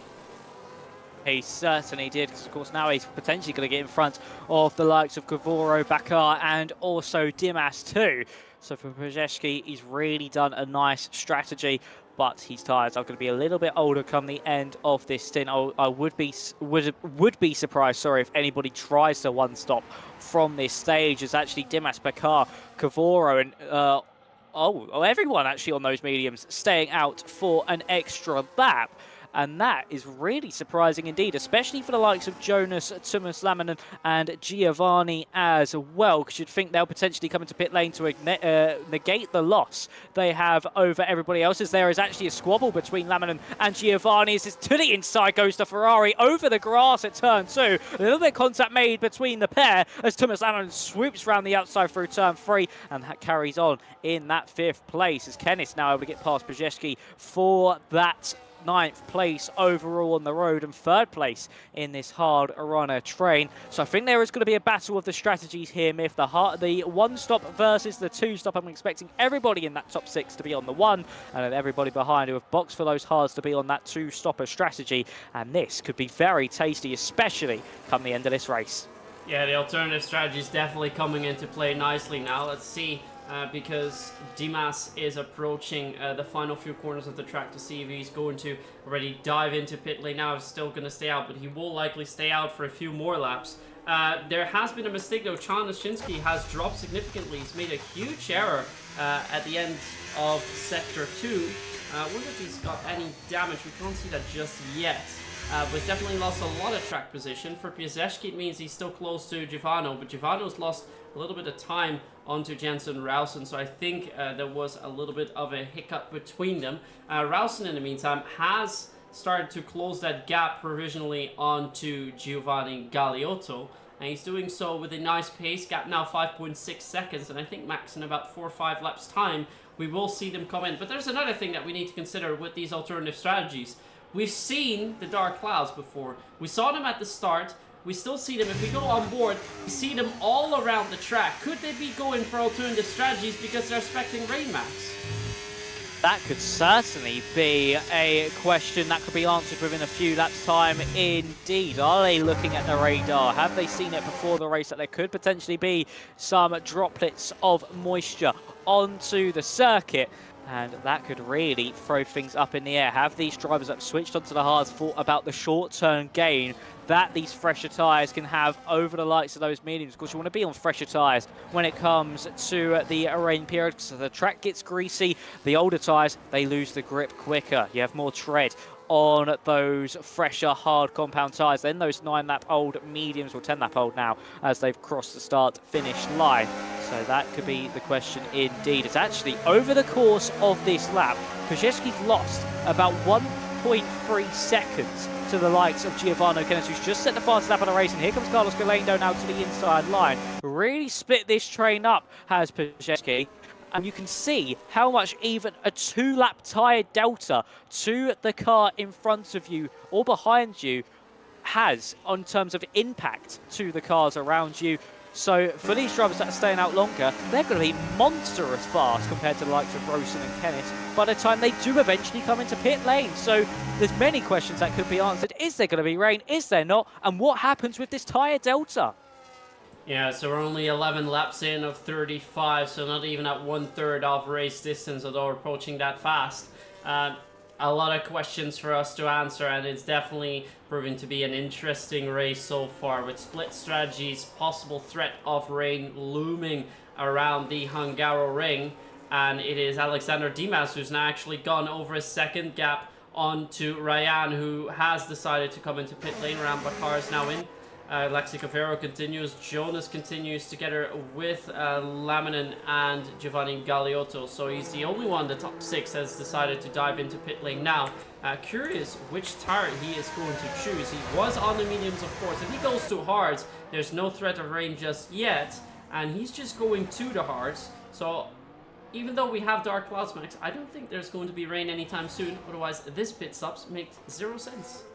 He certainly did, because of course now he's potentially going to get in front of the likes of Kavoro, Bakar and also Dimas too. So for Pajewski, he's really done a nice strategy, but his tyres are going to be a little bit older come the end of this stint. I would be surprised, sorry, if anybody tries to one-stop from this stage. It's actually Dimas, Bakar, Kavoro and everyone actually on those mediums staying out for an extra lap. And that is really surprising indeed, especially for the likes of Jonas, Thomas Laminen and Giovanni as well, because you'd think they'll potentially come into pit lane to negate the loss they have over everybody else, as there is actually a squabble between Laminen and Giovanni. As to the inside goes the Ferrari over the grass at turn 2. A little bit of contact made between the pair as Thomas Laminen swoops around the outside through turn 3, and that carries on in that 5th place, as Kennis now able to get past Pajewski for that 9th place overall on the road and 3rd place in this hard runner train. So I think there is going to be a battle of the strategies here, Myth. The 1-stop versus the 2-stop. I'm expecting everybody in that top 6 to be on the 1, and then everybody behind who have boxed for those hards to be on that 2-stopper strategy. And this could be very tasty, especially come the end of this race. Yeah, the alternative strategy is definitely coming into play nicely now. Let's see. Because Dimas is approaching the final few corners of the track to see if he's going to already dive into pit lane. Now he's still going to stay out, but he will likely stay out for a few more laps. There has been a mistake though. Chan Akinci has dropped significantly. He's made a huge error at the end of sector 2. I wonder if he's got any damage. We can't see that just yet. But he's definitely lost a lot of track position. For Pieseski, it means he's still close to Giovanni, but Giovanni's lost a little bit of time onto Jensen Ralston, so I think there was a little bit of a hiccup between them. Ralston, in the meantime, has started to close that gap provisionally onto Giovanni Galeotto, and he's doing so with a nice pace. Gap now 5.6 seconds, and I think max in about 4 or 5 laps time we will see them come in. But there's another thing that we need to consider with these alternative strategies. We've seen the dark clouds before. We saw them at the start. We still see them. If we go on board, we see them all around the track. Could they be going for alternative strategies because they're expecting rain, Max? That could certainly be a question that could be answered within a few laps' time indeed. Are they looking at the radar? Have they seen it before the race that there could potentially be some droplets of moisture onto the circuit? And that could really throw things up in the air. Have these drivers that switched onto the hards thought about the short-term gain that these fresher tyres can have over the likes of those mediums? Of course, you want to be on fresher tyres when it comes to the rain period, so the track gets greasy. The older tyres, they lose the grip quicker. You have more tread on those fresher hard compound tyres than those 9-lap-old mediums, or 10-lap-old now, as they've crossed the start-finish line. So that could be the question indeed. It's actually, over the course of this lap, Pazieski's lost about 1.3 seconds to the likes of Giovanni Kenneth, who's just set the fastest lap of the race, and here comes Carlos Galeno now to the inside line. Really split this train up, has Pazieski. And you can see how much even a 2-lap tyre delta to the car in front of you or behind you has on terms of impact to the cars around you. So for these drivers that are staying out longer, they're going to be monstrous fast compared to the likes of Rosen and Kenneth by the time they do eventually come into pit lane. So there's many questions that could be answered. Is there going to be rain? Is there not? And what happens with this tyre delta? Yeah, so we're only 11 laps in of 35, so not even at 1/3 of race distance, although we're approaching that fast. A lot of questions for us to answer, and it's definitely proving to be an interesting race so far, with split strategies, possible threat of rain looming around the Hungaroring, and it is Alexander Dimas who's now actually gone over a second gap onto Ryan, who has decided to come into pit lane. Around Bakar is now in. Lexi Cavero continues. Jonas continues together with Laminen and Giovanni Galeotto. So he's the only one, the top 6, has decided to dive into pit lane now. Curious which tire he is going to choose. He was on the mediums, of course. If he goes to hards, there's no threat of rain just yet. And he's just going to the hards. So even though we have dark clouds, Max, I don't think there's going to be rain anytime soon. Otherwise, this pit stops makes 0 sense.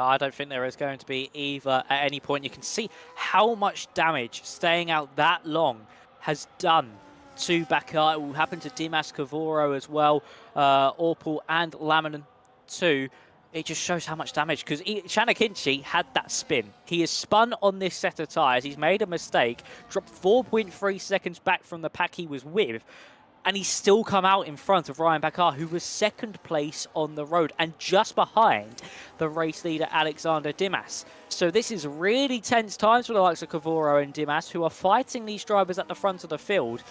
I don't think there is going to be either at any point. You can see how much damage staying out that long has done to Bakar. It will happen to Dimas, Cavoro as well, Orpel and Laminen too. It just shows how much damage, because Shanakinchi had that spin. He has spun on this set of tyres. He's made a mistake, dropped 4.3 seconds back from the pack he was with, and he's still come out in front of Ryan Bakar, who was second place on the road and just behind the race leader Alexander Dimas. So this is really tense times for the likes of Cavoro and Dimas, who are fighting these drivers at the front of the field.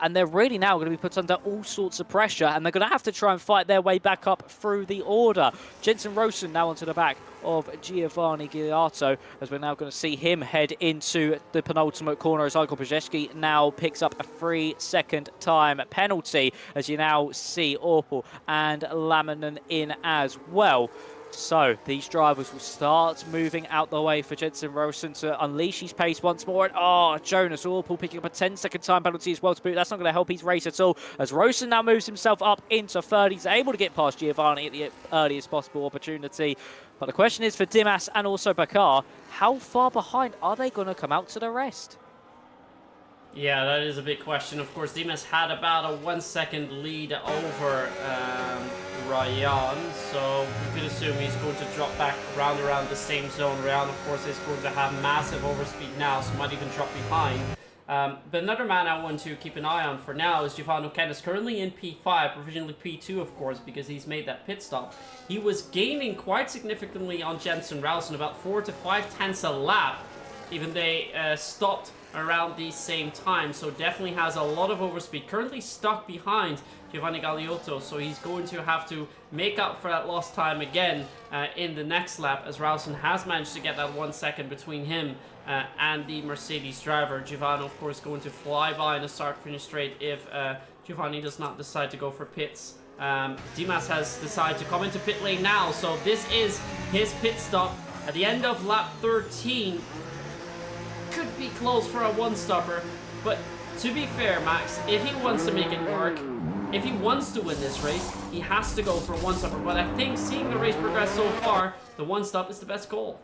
And they're really now going to be put under all sorts of pressure, and they're going to have to try and fight their way back up through the order. Jensen Rosen now onto the back of Giovanni Galeotto, as we're now going to see him head into the penultimate corner, as Igor Pazieski now picks up a 3-second time penalty, as you now see Orpel and Laminen in as well. So these drivers will start moving out the way for Jensen Rosen to unleash his pace once more. And Jonas Orpel picking up a 10-second time penalty as well to boot. That's not going to help his race at all, as Rosen now moves himself up into third. He's able to get past Giovanni at the earliest possible opportunity. But the question is for Dimas and also Bakar, how far behind are they going to come out to the rest? Yeah, that is a big question. Of course, Dimas had about a 1-second lead over Ryan, so we could assume he's going to drop back around the same zone. Ryan, of course, is going to have massive overspeed now, so might even drop behind. But another man I want to keep an eye on for now is Giovanni Kenneth, currently in P5, provisionally P2, of course, because he's made that pit stop. He was gaining quite significantly on Jensen Rosen, about 4 to 5 tenths a lap, even they stopped around the same time, so definitely has a lot of overspeed. Currently stuck behind Giovanni Galeotto, so he's going to have to make up for that lost time again in the next lap, as Rosen has managed to get that 1 second between him and the Mercedes driver. Giovanni, of course, going to fly by in the start-finish straight if Giovanni does not decide to go for pits. Dimas has decided to come into pit lane now, so this is his pit stop at the end of lap 13. Could be close for a one-stopper, but to be fair, Max, if he wants to make it work, if he wants to win this race, he has to go for a one-stopper. But I think seeing the race progress so far, the one-stop is the best call.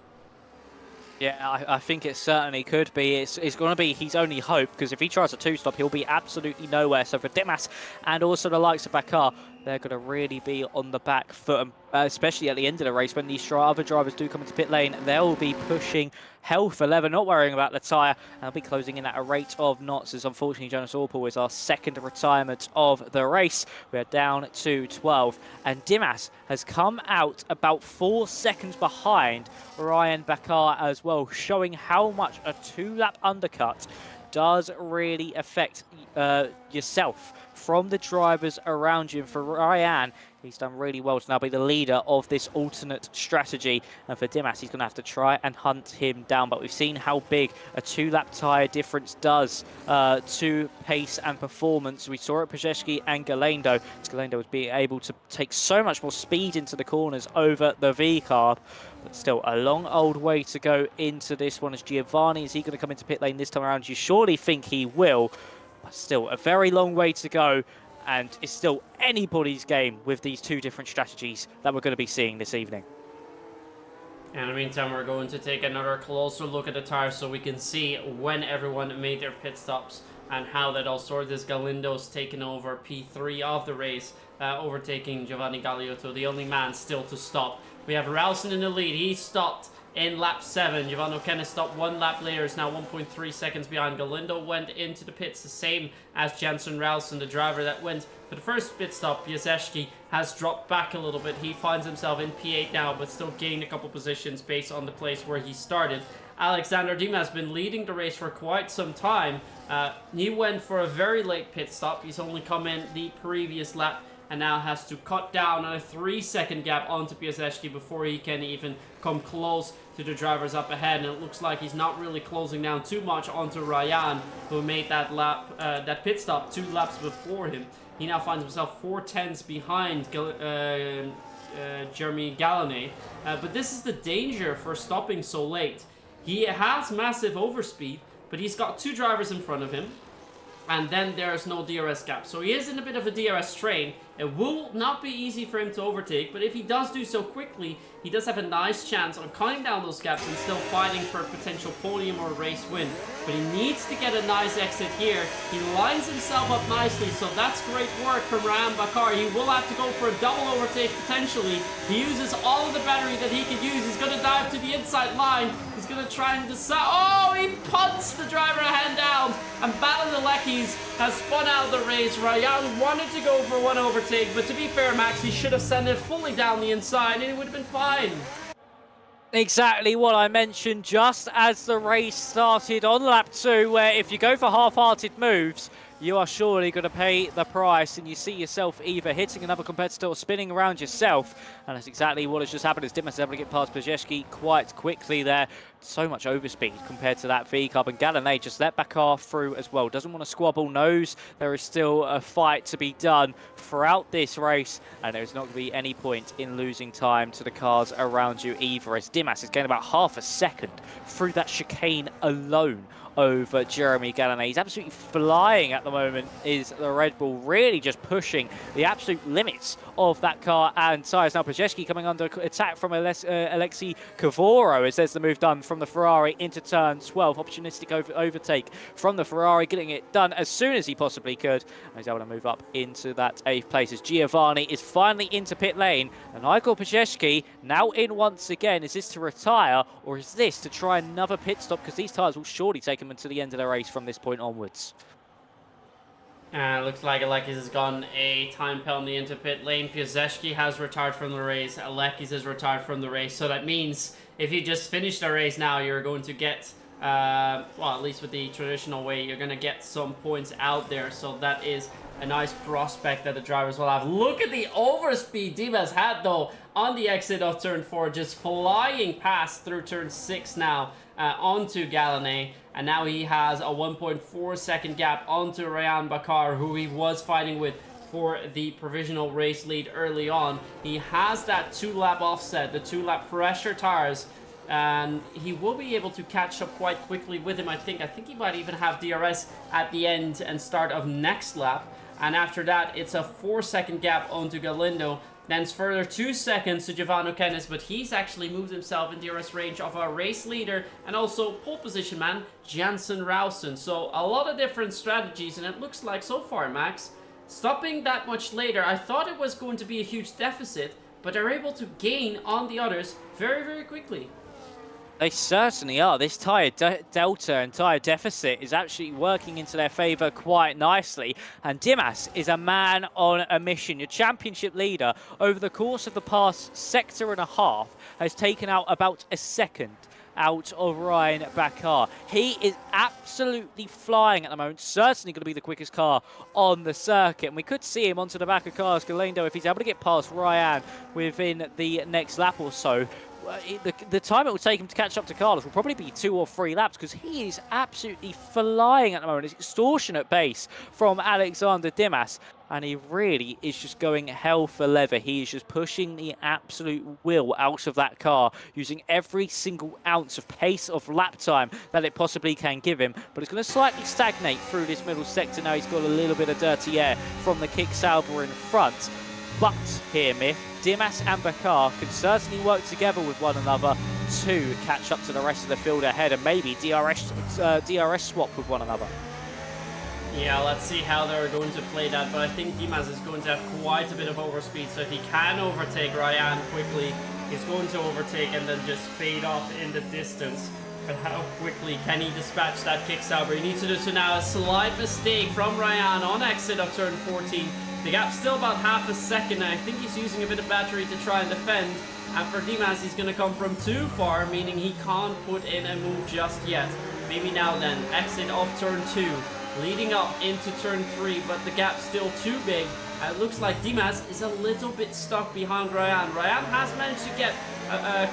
Yeah, I think it certainly could be. It's going to be his only hope, because if he tries a two-stop, he'll be absolutely nowhere. So for Dimas and also the likes of Bakar, they're going to really be on the back foot, especially at the end of the race when these other drivers do come into pit lane. They'll be pushing hell for leather, not worrying about the tyre, and they'll be closing in at a rate of knots, as unfortunately Jonas Orpel is our second retirement of the race. We're down to 12, and Dimas has come out about 4 seconds behind Ryan Bakar as well, showing how much a 2-lap undercut does really affect yourself from the drivers around you. And for Ryan, he's done really well to now be the leader of this alternate strategy. And for Dimas, he's going to have to try and hunt him down. But we've seen how big a 2-lap tyre difference does to pace and performance. We saw it Pajewski and Galendo. Galendo was being able to take so much more speed into the corners over the V-carb. But still, a long old way to go into this one. As Giovanni, is he going to come into pit lane this time around? You surely think he will. But still, a very long way to go. And it's still anybody's game with these two different strategies that we're going to be seeing this evening. And in the meantime, we're going to take another closer look at the tires so we can see when everyone made their pit stops and how that all sorted. This Galindo's taken over P3 of the race, overtaking Giovanni Galiotto, the only man still to stop. We have Ralston in the lead. He stopped in lap 7. Giovanni O'Kenna stopped 1 lap later. Is now 1.3 seconds behind. Galindo went into the pits the same as Jensen Ralston, the driver that went for the first pit stop. Piasecki has dropped back a little bit. He finds himself in P8 now, but still gained a couple positions based on the place where he started. Alexander Dimas has been leading the race for quite some time. He went for a very late pit stop. He's only come in the previous lap and now has to cut down on a 3-second gap onto Piasecki before he can even come close to the drivers up ahead. And it looks like he's not really closing down too much onto Ryan, who made that lap, that pit stop 2 laps before him. He now finds himself 4/10 behind Jeremy Gallané. But this is the danger for stopping so late. He has massive overspeed, but he's got 2 drivers in front of him. And then there's no DRS gap. So he is in a bit of a DRS train. It will not be easy for him to overtake, but if he does do so quickly, he does have a nice chance of cutting down those gaps and still fighting for a potential podium or race win. But he needs to get a nice exit here. He lines himself up nicely, so that's great work from Ryan Bakar. He will have to go for a double overtake potentially. He uses all of the battery that he can use. He's going to dive to the inside line. He's going to try and decide. Oh, he punts the driver a hand down. And Balanalekis has spun out of the race. Ryan wanted to go for one overtake, but to be fair, Max, he should have sent it fully down the inside and it would have been fine. Exactly what I mentioned just as the race started on lap 2, where if you go for half-hearted moves, you are surely going to pay the price, and you see yourself either hitting another competitor or spinning around yourself. And that's exactly what has just happened, as Dimas is able to get past Pajewski quite quickly there. So much overspeed compared to that V-carb, and Gallané just let Bakar through as well. Doesn't want to squabble, knows there is still a fight to be done throughout this race, and there's not going to be any point in losing time to the cars around you either, as Dimas is getting about half a second through that chicane alone over Jeremy Gallané. He's absolutely flying at the moment, is the Red Bull, really just pushing the absolute limits of that car and tyres. Now Pajewski coming under attack from Alexei Cavoro, as there's the move done from the Ferrari into turn 12. Opportunistic overtake from the Ferrari, getting it done as soon as he possibly could. And he's able to move up into that 8th place as Giovanni is finally into pit lane. And Igor Pajewski now in once again. Is this to retire, or is this to try another pit stop? Because these tyres will surely take him until the end of the race from this point onwards. Looks like Alekis has gone a time penalty into pit lane. Piasecki has retired from the race. Alekis has retired from the race. So that means if you just finish the race now, you're going to get, well, at least with the traditional way, you're going to get some points out there. So that is a nice prospect that the drivers will have. Look at the overspeed Dimas had, though, on the exit of turn 4, just flying past through turn 6 now onto Gallané. And now he has a 1.4 second gap onto Ryan Bakar, who he was fighting with for the provisional race lead early on. He has that 2-lap offset, the 2-lap fresher tires, and he will be able to catch up quite quickly with him. I think he might even have DRS at the end and start of next lap. And after that, it's a 4-second gap onto Galindo. Then it's further 2 seconds to Giovanni Kennis, but he's actually moved himself in DRS range of our race leader and also pole position man, Jansen Rausen. So a lot of different strategies, and it looks like so far, Max, stopping that much later, I thought it was going to be a huge deficit, but they're able to gain on the others very, very quickly. They certainly are. This tyre delta and tyre deficit is actually working into their favour quite nicely. And Dimas is a man on a mission. Your championship leader, over the course of the past sector and a half, has taken out about a second out of Ryan Bakar. He is absolutely flying at the moment, certainly going to be the quickest car on the circuit. And we could see him onto the back of Carlos Galindo if he's able to get past Ryan within the next lap or so. The time it will take him to catch up to Carlos will probably be 2 or 3 laps because he is absolutely flying at the moment. It's extortionate pace from Alexander Dimas, and he really is just going hell for leather. He is just pushing the absolute will out of that car, using every single ounce of pace of lap time that it possibly can give him. But it's going to slightly stagnate through this middle sector now. He's got a little bit of dirty air from the kick Sauber in front. But here, Myth, Dimas and Bakar can certainly work together with one another to catch up to the rest of the field ahead and maybe DRS swap with one another. Yeah, let's see how they're going to play that, but I think Dimas is going to have quite a bit of overspeed, so if he can overtake Ryan quickly, he's going to overtake and then just fade off in the distance. But how quickly can he dispatch that kick Sauber? He needs to do so now. A slight mistake from Ryan on exit of turn 14. The gap's still about half a second, and I think he's using a bit of battery to try and defend. And for Dimas, he's going to come from too far, meaning he can't put in a move just yet. Maybe now then, exit of turn 2, leading up into turn 3, but the gap's still too big. It looks like Dimas is a little bit stuck behind Ryan. Ryan has managed to get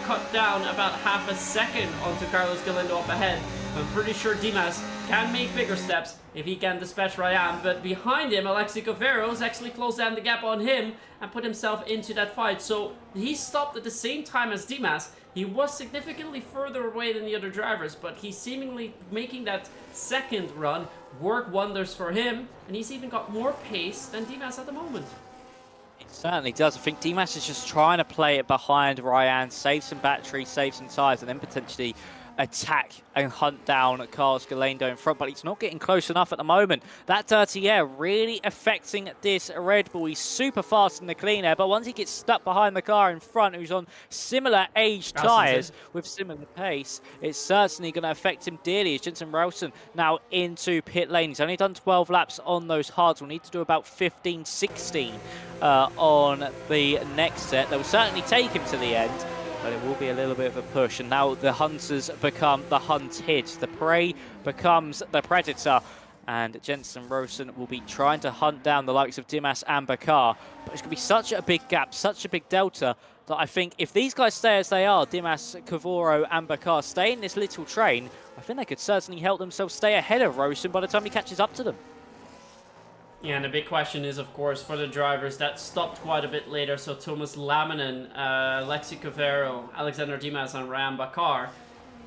cut down about half a second onto Carlos Galindo up ahead. I'm pretty sure Dimas can make bigger steps if he can dispatch Ryan, but behind him, Alexi Covero's actually closed down the gap on him and put himself into that fight. So he stopped at the same time as Dimas. He was significantly further away than the other drivers, but he's seemingly making that second run work wonders for him, and he's even got more pace than Dimas at the moment. It certainly does. I think Dimas is just trying to play it behind Ryan, save some battery, save some tyres, and then potentially attack and hunt down Carlos Galindo in front, but he's not getting close enough at the moment. That dirty air really affecting this Red Bull. He's super fast in the clean air, but once he gets stuck behind the car in front, who's on similar aged tyres with similar pace, it's certainly going to affect him dearly. As Jensen Rausen now into pit lane. He's only done 12 laps on those hards. We'll need to do about 15, 16 on the next set. That will certainly take him to the end, but it will be a little bit of a push. And now the hunters become the hunted. The prey becomes the predator. And Jensen Rausen will be trying to hunt down the likes of Dimas and Bakar. But it's going to be such a big gap, such a big delta, that I think if these guys stay as they are, Dimas, Cavoro and Bakar stay in this little train, I think they could certainly help themselves stay ahead of Rausen by the time he catches up to them. Yeah, and the big question is, of course, for the drivers that stopped quite a bit later, so Thomas Laminen, Lexi Cavero, Alexander Dimas and Ryan Bakar,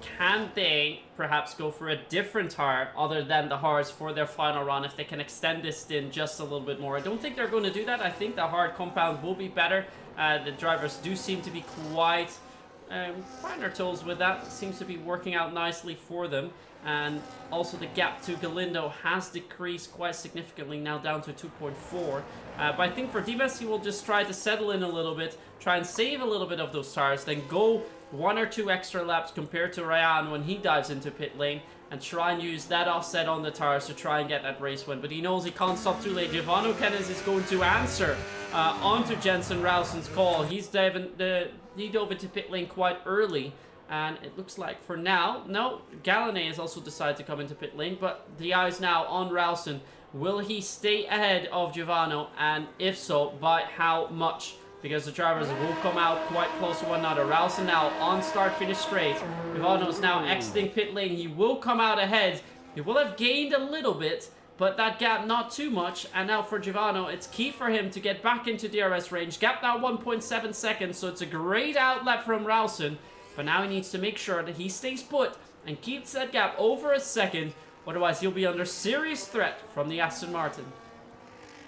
can they perhaps go for a different tire other than the hards for their final run if they can extend this stint just a little bit more? I don't think they're going to do that. I think the hard compound will be better. The drivers do seem to be quite on their toes with that. It seems to be working out nicely for them. And also the gap to Galindo has decreased quite significantly, now down to 2.4. But I think for Dimas, he will just try to settle in a little bit, try and save a little bit of those tires, then go 1 or 2 extra laps compared to Ryan when he dives into pit lane, and try and use that offset on the tires to try and get that race win. But he knows he can't stop too late. Giovanni Kennis is going to answer onto Jensen Rausen's call. He dove into pit lane quite early. And it looks like for now, no, Gallané has also decided to come into pit lane, but the eye is now on Rausen. Will he stay ahead of Giovanni? And if so, by how much? Because the drivers will come out quite close to one another. Rausen now on start, finish straight. Giovanni is now exiting pit lane. He will come out ahead. He will have gained a little bit, but that gap not too much. And now for Giovanni, it's key for him to get back into DRS range. Gap now 1.7 seconds, so it's a great outlet from Rausen. But now he needs to make sure that he stays put and keeps that gap over a second. Otherwise, he'll be under serious threat from the Aston Martin.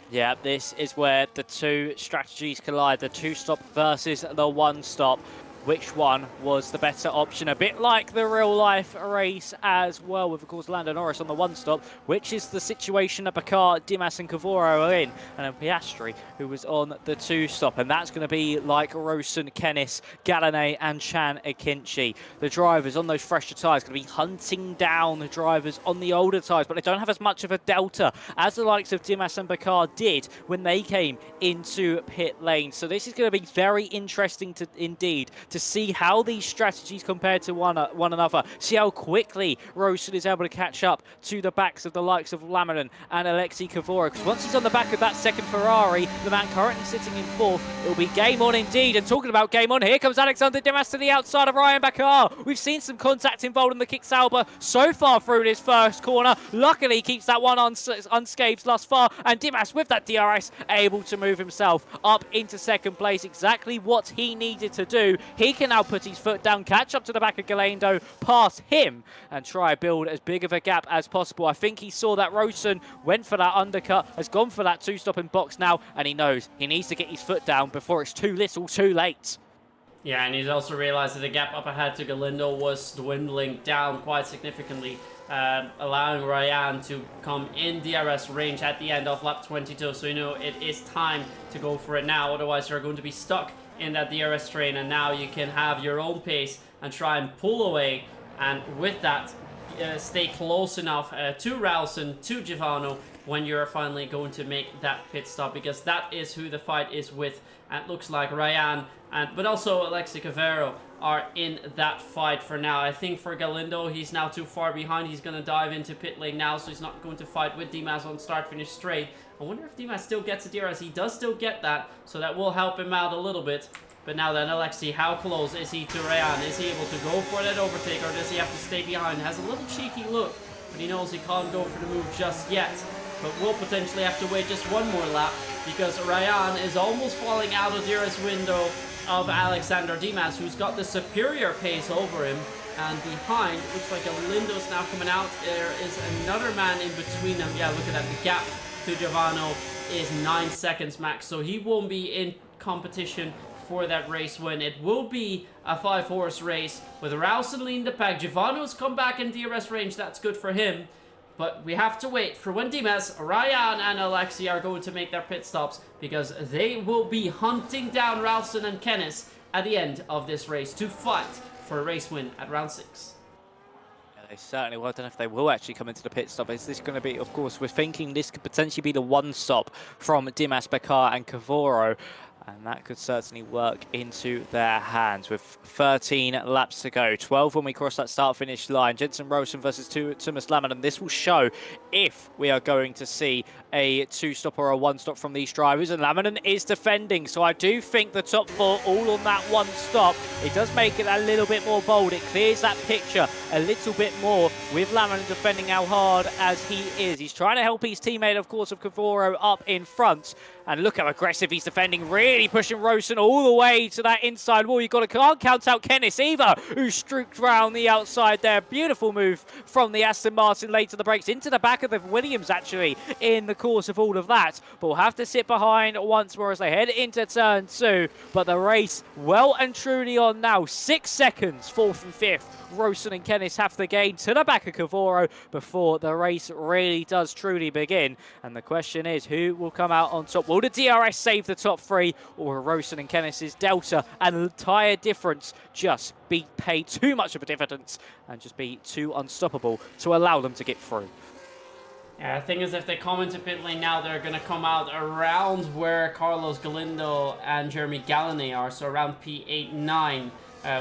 Yeah, this is where the two strategies collide, the two-stop versus the one-stop. Which one was the better option? A bit like the real-life race as well, with, of course, Lando Norris on the one-stop, which is the situation that Bakar, Dimas and Cavoro are in, and then Piastri, who was on the two-stop. And that's going to be like Rosen, Kennis, Galinay and Chan Akinci. The drivers on those fresher tyres going to be hunting down the drivers on the older tyres, but they don't have as much of a delta as the likes of Dimas and Bakar did when they came into pit lane. So this is going to be very interesting indeed to see how these strategies compare to one another. See how quickly Rosen is able to catch up to the backs of the likes of Lamarin and Alexei Cavoro. Because once he's on the back of that second Ferrari, the man currently sitting in fourth, it'll be game on indeed. And talking about game on, here comes Alexander Dimas to the outside of Ryan Bakar. We've seen some contact involved in the kick Sauber so far through this first corner. Luckily, he keeps that one unscathed thus far. And Dimas, with that DRS, able to move himself up into second place. Exactly what he needed to do. He can now put his foot down, catch up to the back of Galendo, pass him, and try to build as big of a gap as possible. I think he saw that Rosen went for that undercut, has gone for that two-stop in box now, and he knows he needs to get his foot down before it's too little too late. Yeah, and he's also realized that the gap up ahead to Galindo was dwindling down quite significantly, allowing Ryan to come in DRS range at the end of lap 22. So, you know, it is time to go for it now. Otherwise, you're going to be stuck in that DRS train, and now you can have your own pace and try and pull away. And with that, stay close enough to Ralston, to Givano, when you're finally going to make that pit stop, because that is who the fight is with. And it looks like Ryan, but also Alexei Cavero are in that fight for now. I think for Galindo, he's now too far behind. He's going to dive into pit lane now, so he's not going to fight with Dimas on start-finish straight. I wonder if Dimas still gets a DRS. He does still get that, so that will help him out a little bit. But now then, Alexei, how close is he to Ryan? Is he able to go for that overtake, or does he have to stay behind? Has a little cheeky look, but he knows he can't go for the move just yet. But we'll potentially have to wait just one more lap, because Ryan is almost falling out of the DRS window of Alexander Dimas, who's got the superior pace over him. And behind, it looks like Galindo's now coming out. There is another man in between them. Yeah, look at that. The gap to Givano is 9 seconds max, so he won't be in competition for that race win. It will be a 5-horse race with Ralston leading the pack. Givano's come back in DRS range. That's good for him. But we have to wait for when Dimas, Ryan and Alexei are going to make their pit stops, because they will be hunting down Ralston and Kennis at the end of this race to fight for a race win at round 6. Yeah, they certainly will. I don't know if they will actually come into the pit stop. Is this going to be, of course, we're thinking this could potentially be the one stop from Dimas, Bakar and Cavoro. And that could certainly work into their hands with 13 laps to go. 12 when we cross that start-finish line. Jensen Rosen versus Thomas Lammen. And this will show if we are going to see a two-stop or a one-stop from these drivers. And Lammen is defending. So I do think the top four all on that one stop. It does make it a little bit more bold. It clears that picture a little bit more with Lammen defending how hard as he is. He's trying to help his teammate, of course, of Cavoro up in front. And look how aggressive he's defending, really pushing Rosen all the way to that inside wall. Can't count out Kennis either, who streaked round the outside there. Beautiful move from the Aston Martin late to the brakes, into the back of the Williams, actually, in the course of all of that. But we'll have to sit behind once more as they head into turn 2. But the race well and truly on now. 6 seconds, 4th and 5th. Rosen and Kennis have to gain to the back of Cavoro before the race really does truly begin. And the question is, who will come out on top? Will the DRS save the top 3, or will Rosen and Kennis's delta and tyre difference just be paid too much of a dividend and just be too unstoppable to allow them to get through? Yeah, the thing is, if they come into pit lane now, they're going to come out around where Carlos Galindo and Jeremy Galinay are, so around P8, 9,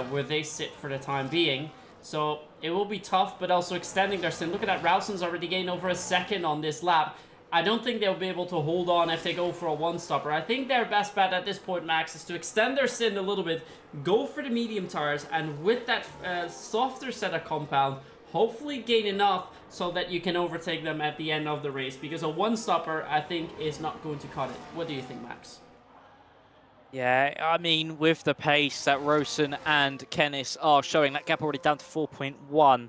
where they sit for the time being. So it will be tough, but also extending their stint. Look at that, Ralston's already gained over a second on this lap. I don't think they'll be able to hold on if they go for a one-stopper. I think their best bet at this point, Max, is to extend their stint a little bit, go for the medium tires, and with that softer set of compound, hopefully gain enough so that you can overtake them at the end of the race. Because a one-stopper, I think, is not going to cut it. What do you think, Max? Yeah, I mean, with the pace that Rosen and Kennis are showing, that gap already down to 4.1,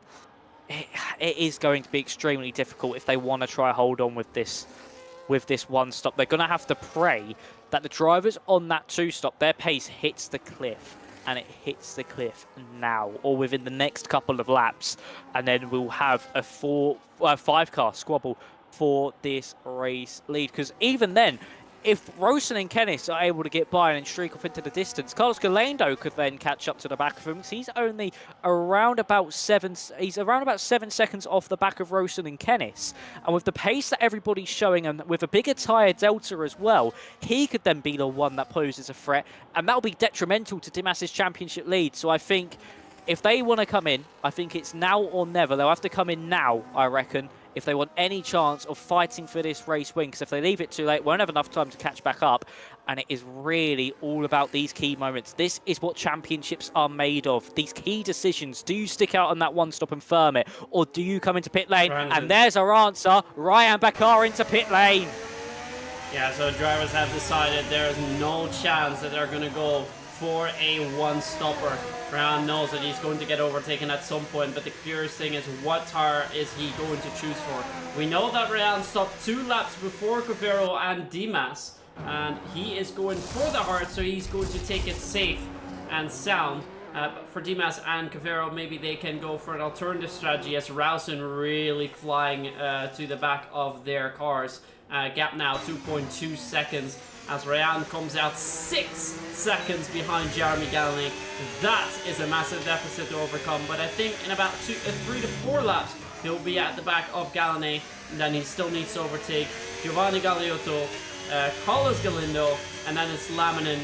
it is going to be extremely difficult if they want to try hold on with this with this one stop. They're going to have to pray that the drivers on that two stop, their pace hits the cliff. And it hits the cliff now, or within the next couple of laps. And then we'll have a 5-car squabble for this race lead. Because even then, if Rosen and Kennis are able to get by and streak off into the distance, Carlos Galendo could then catch up to the back of him, because he's only around about 7 seconds off the back of Rosen and Kennis. And with the pace that everybody's showing, and with a bigger tyre delta as well, he could then be the one that poses a threat, and that'll be detrimental to Dimas's championship lead. So I think if they want to come in, I think it's now or never. They'll have to come in now, I reckon, if they want any chance of fighting for this race win, because if they leave it too late, won't have enough time to catch back up. And it is really all about these key moments. This is what championships are made of. These key decisions. Do you stick out on that one stop and firm it, or do you come into pit lane? Brandon. And there's our answer. Ryan Bakar into pit lane. Yeah, so drivers have decided there is no chance that they're going to go for a one-stopper. Ryan knows that he's going to get overtaken at some point, but the curious thing is, what tire is he going to choose for? We know that Ryan stopped 2 laps before Cavero and Dimas, and he is going for the hard, so he's going to take it safe and sound. But for Dimas and Cavero, maybe they can go for an alternative strategy, as Rausen really flying to the back of their cars. Gap now 2.2 seconds. As Ryan comes out 6 seconds behind Jeremy Gallinet. That is a massive deficit to overcome, but I think in about 3 to 4 laps, he'll be at the back of Gallinet, and then he still needs to overtake Giovanni Galeotto, Carlos Galindo, and then it's Laminin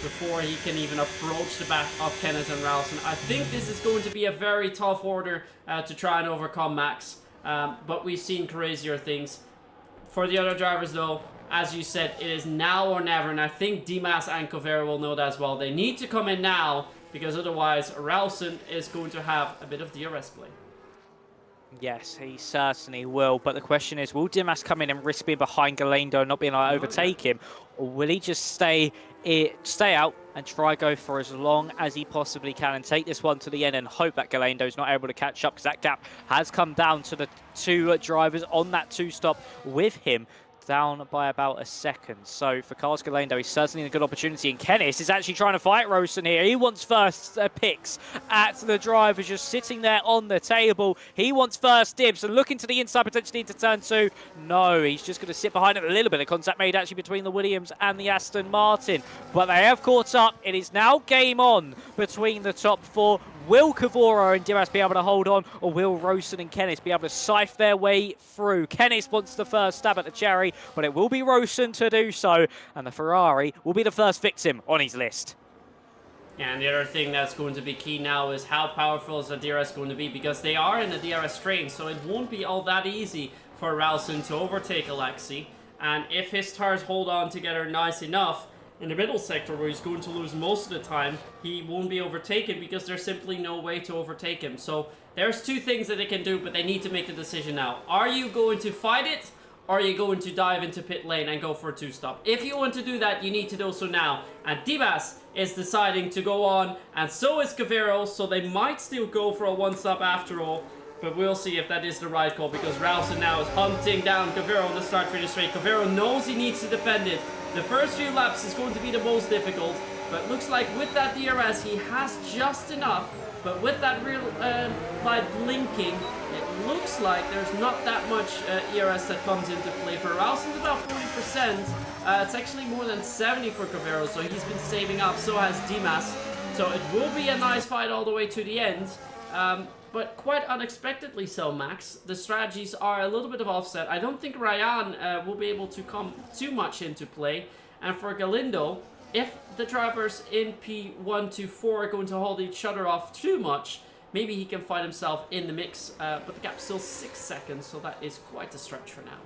before he can even approach the back of Kenneth and Ralston. I think this is going to be a very tough order to try and overcome Max, but we've seen crazier things. For the other drivers though, as you said, it is now or never, and I think Dimas and Cavero will know that as well. They need to come in now, because otherwise Ralston is going to have a bit of DRS play. Yes, he certainly will. But the question is, will Dimas come in and risk being behind Galendo and not being able to overtake him? Or will he just stay out and try go for as long as he possibly can and take this one to the end and hope that Galendo is not able to catch up, because that gap has come down to the 2 drivers on that 2-stop with him, down by about a second. So for Carlos Galendo, he's certainly in a good opportunity. And Kennis is actually trying to fight Rosen here. He wants first picks at the drivers just sitting there on the table. He wants first dibs and looking to the inside potentially into turn 2. No, he's just going to sit behind him. A little bit of contact made actually between the Williams and the Aston Martin. But they have caught up. It is now game on between the top 4. Will Cavoro and Dimas be able to hold on, or will Rosen and Kennis be able to scythe their way through? Kennis wants the first stab at the cherry, but it will be Rosen to do so, and the Ferrari will be the first victim on his list. And the other thing that's going to be key now is how powerful is the DRS going to be, because they are in a DRS train, so it won't be all that easy for Ralston to overtake Alexi. And if his tires hold on together nice enough, in the middle sector where he's going to lose most of the time, he won't be overtaken because there's simply no way to overtake him. So there's 2 things that they can do, but they need to make the decision now. Are you going to fight it, or are you going to dive into pit lane and go for a 2-stop? If you want to do that, you need to do so now. And Dimas is deciding to go on, and so is Cavero, so they might still go for a 1-stop after all. But we'll see if that is the right call, because Ralston now is hunting down Cavero on the start-finish straight. Cavero knows he needs to defend it. The first few laps is going to be the most difficult, but looks like with that DRS he has just enough. But with that real light blinking, it looks like there's not that much ERS that comes into play. For Ralston's about 40%. It's actually more than 70 for Cavero, so he's been saving up, so has Dimas. So it will be a nice fight all the way to the end. But quite unexpectedly so, Max. The strategies are a little bit of offset. I don't think Ryan will be able to come too much into play. And for Galindo, if the drivers in P1 to 4 are going to hold each other off too much, maybe he can find himself in the mix. But the gap's still 6 seconds, so that is quite a stretch for now.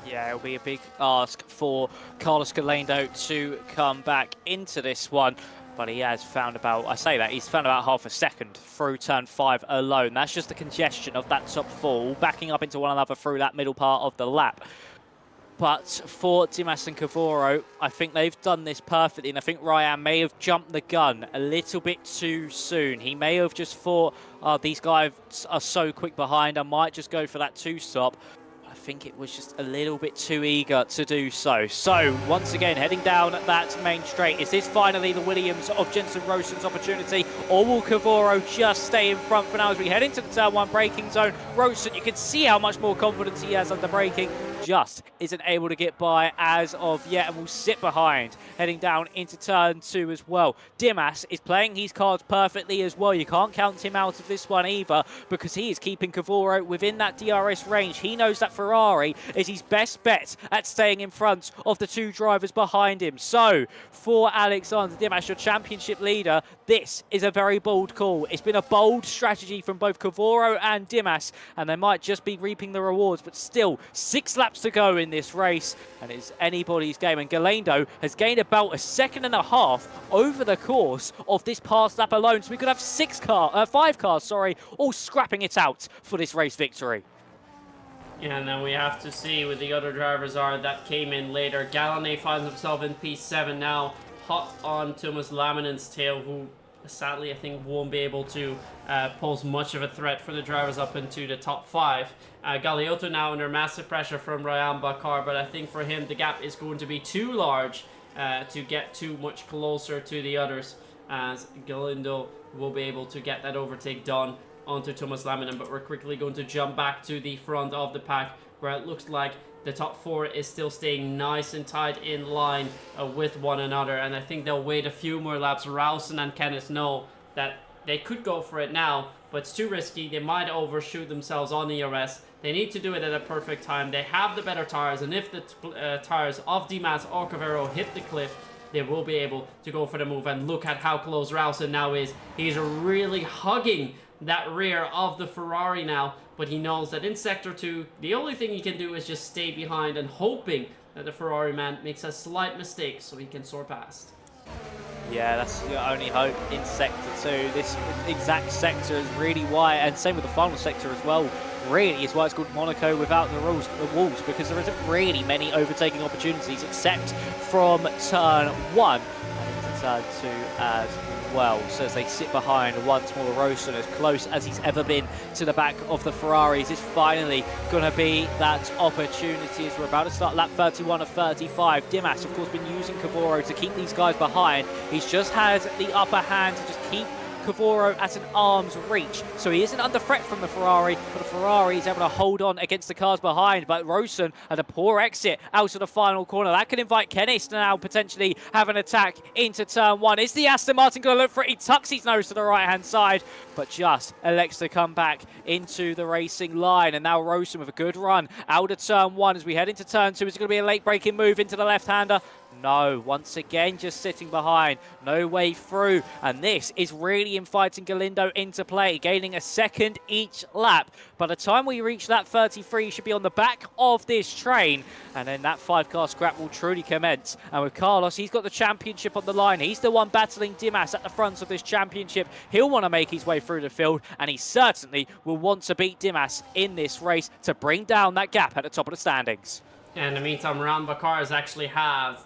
Yeah, it'll be a big ask for Carlos Galendo to come back into this one. But he has found about, he's found about half a second through turn 5 alone. That's just the congestion of that top 4, backing up into one another through that middle part of the lap. But for Dimas and Cavoro, I think they've done this perfectly, and I think Ryan may have jumped the gun a little bit too soon. He may have just thought, oh, these guys are so quick behind, I might just go for that 2-stop. I think it was just a little bit too eager to do so. So, once again, heading down that main straight. Is this finally the Williams of Jensen Rosen's opportunity, or will Cavoro just stay in front for now as we head into the turn 1 braking zone? Rosen, you can see how much more confidence he has under braking, just isn't able to get by as of yet, and will sit behind, heading down into turn 2 as well. Dimas is playing his cards perfectly as well. You can't count him out of this one either, because he is keeping Cavoro within that DRS range. He knows that Ferrari is his best bet at staying in front of the 2 drivers behind him. So, for Alexander Dimas, your championship leader, this is a very bold call. It's been a bold strategy from both Cavoro and Dimas, and they might just be reaping the rewards, but still, 6 laps to go in this race, and it's anybody's game. And Galendo has gained about a second and a half over the course of this past lap alone, so we could have 5 cars, all scrapping it out for this race victory. Yeah, and then we have to see what the other drivers are that came in later. Gallané finds himself in P7 now, hot on Thomas Laminen's tail, who sadly I think won't be able to pose much of a threat for the drivers up into the top 5. Galeotto now under massive pressure from Ryan Bakar, but I think for him the gap is going to be too large to get too much closer to the others, as Galindo will be able to get that overtake done onto Thomas Laminen. But we're quickly going to jump back to the front of the pack, where it looks like the top 4 is still staying nice and tight in line with one another, and I think they'll wait a few more laps. Rowson and Kenneth know that they could go for it now, but it's too risky. They might overshoot themselves on ERS. They need to do it at a perfect time. They have the better tires, and if the tires of Dimas or Cavero hit the cliff, they will be able to go for the move. And look at how close Rowson now is. He's really hugging that rear of the Ferrari now, but he knows that in Sector 2, the only thing he can do is just stay behind and hoping that the Ferrari man makes a slight mistake so he can soar past. Yeah, that's your only hope in Sector 2. This exact sector is really why, and same with the final sector as well, really is why it's called Monaco without the walls, because there isn't really many overtaking opportunities except from turn 1 and into turn 2 as well. So as they sit behind once more, Rosen, as close as he's ever been to the back of the Ferraris, is finally going to be that opportunity as we're about to start lap 31 of 35. Dimas, of course, been using Cavoro to keep these guys behind. He's just had the upper hand to just keep Cavoro at an arm's reach, so he isn't under threat from the Ferrari, but the Ferrari is able to hold on against the cars behind. But Rosen had a poor exit out of the final corner. That could invite Kennis to now potentially have an attack into turn 1. Is the Aston Martin going to look for it? He tucks his nose to the right-hand side, but just elects to come back into the racing line. And now Rosen with a good run out of turn 1 as we head into turn 2. Is it going to be a late braking move into the left-hander? No, once again, just sitting behind, no way through, and this is really inviting Galindo into play, gaining a second each lap. By the time we reach lap 33, you should be on the back of this train, and then that 5-car scrap will truly commence. And with Carlos, he's got the championship on the line. He's the one battling Dimas at the front of this championship. He'll want to make his way through the field, and he certainly will want to beat Dimas in this race to bring down that gap at the top of the standings. In the meantime, Ram Bakars actually have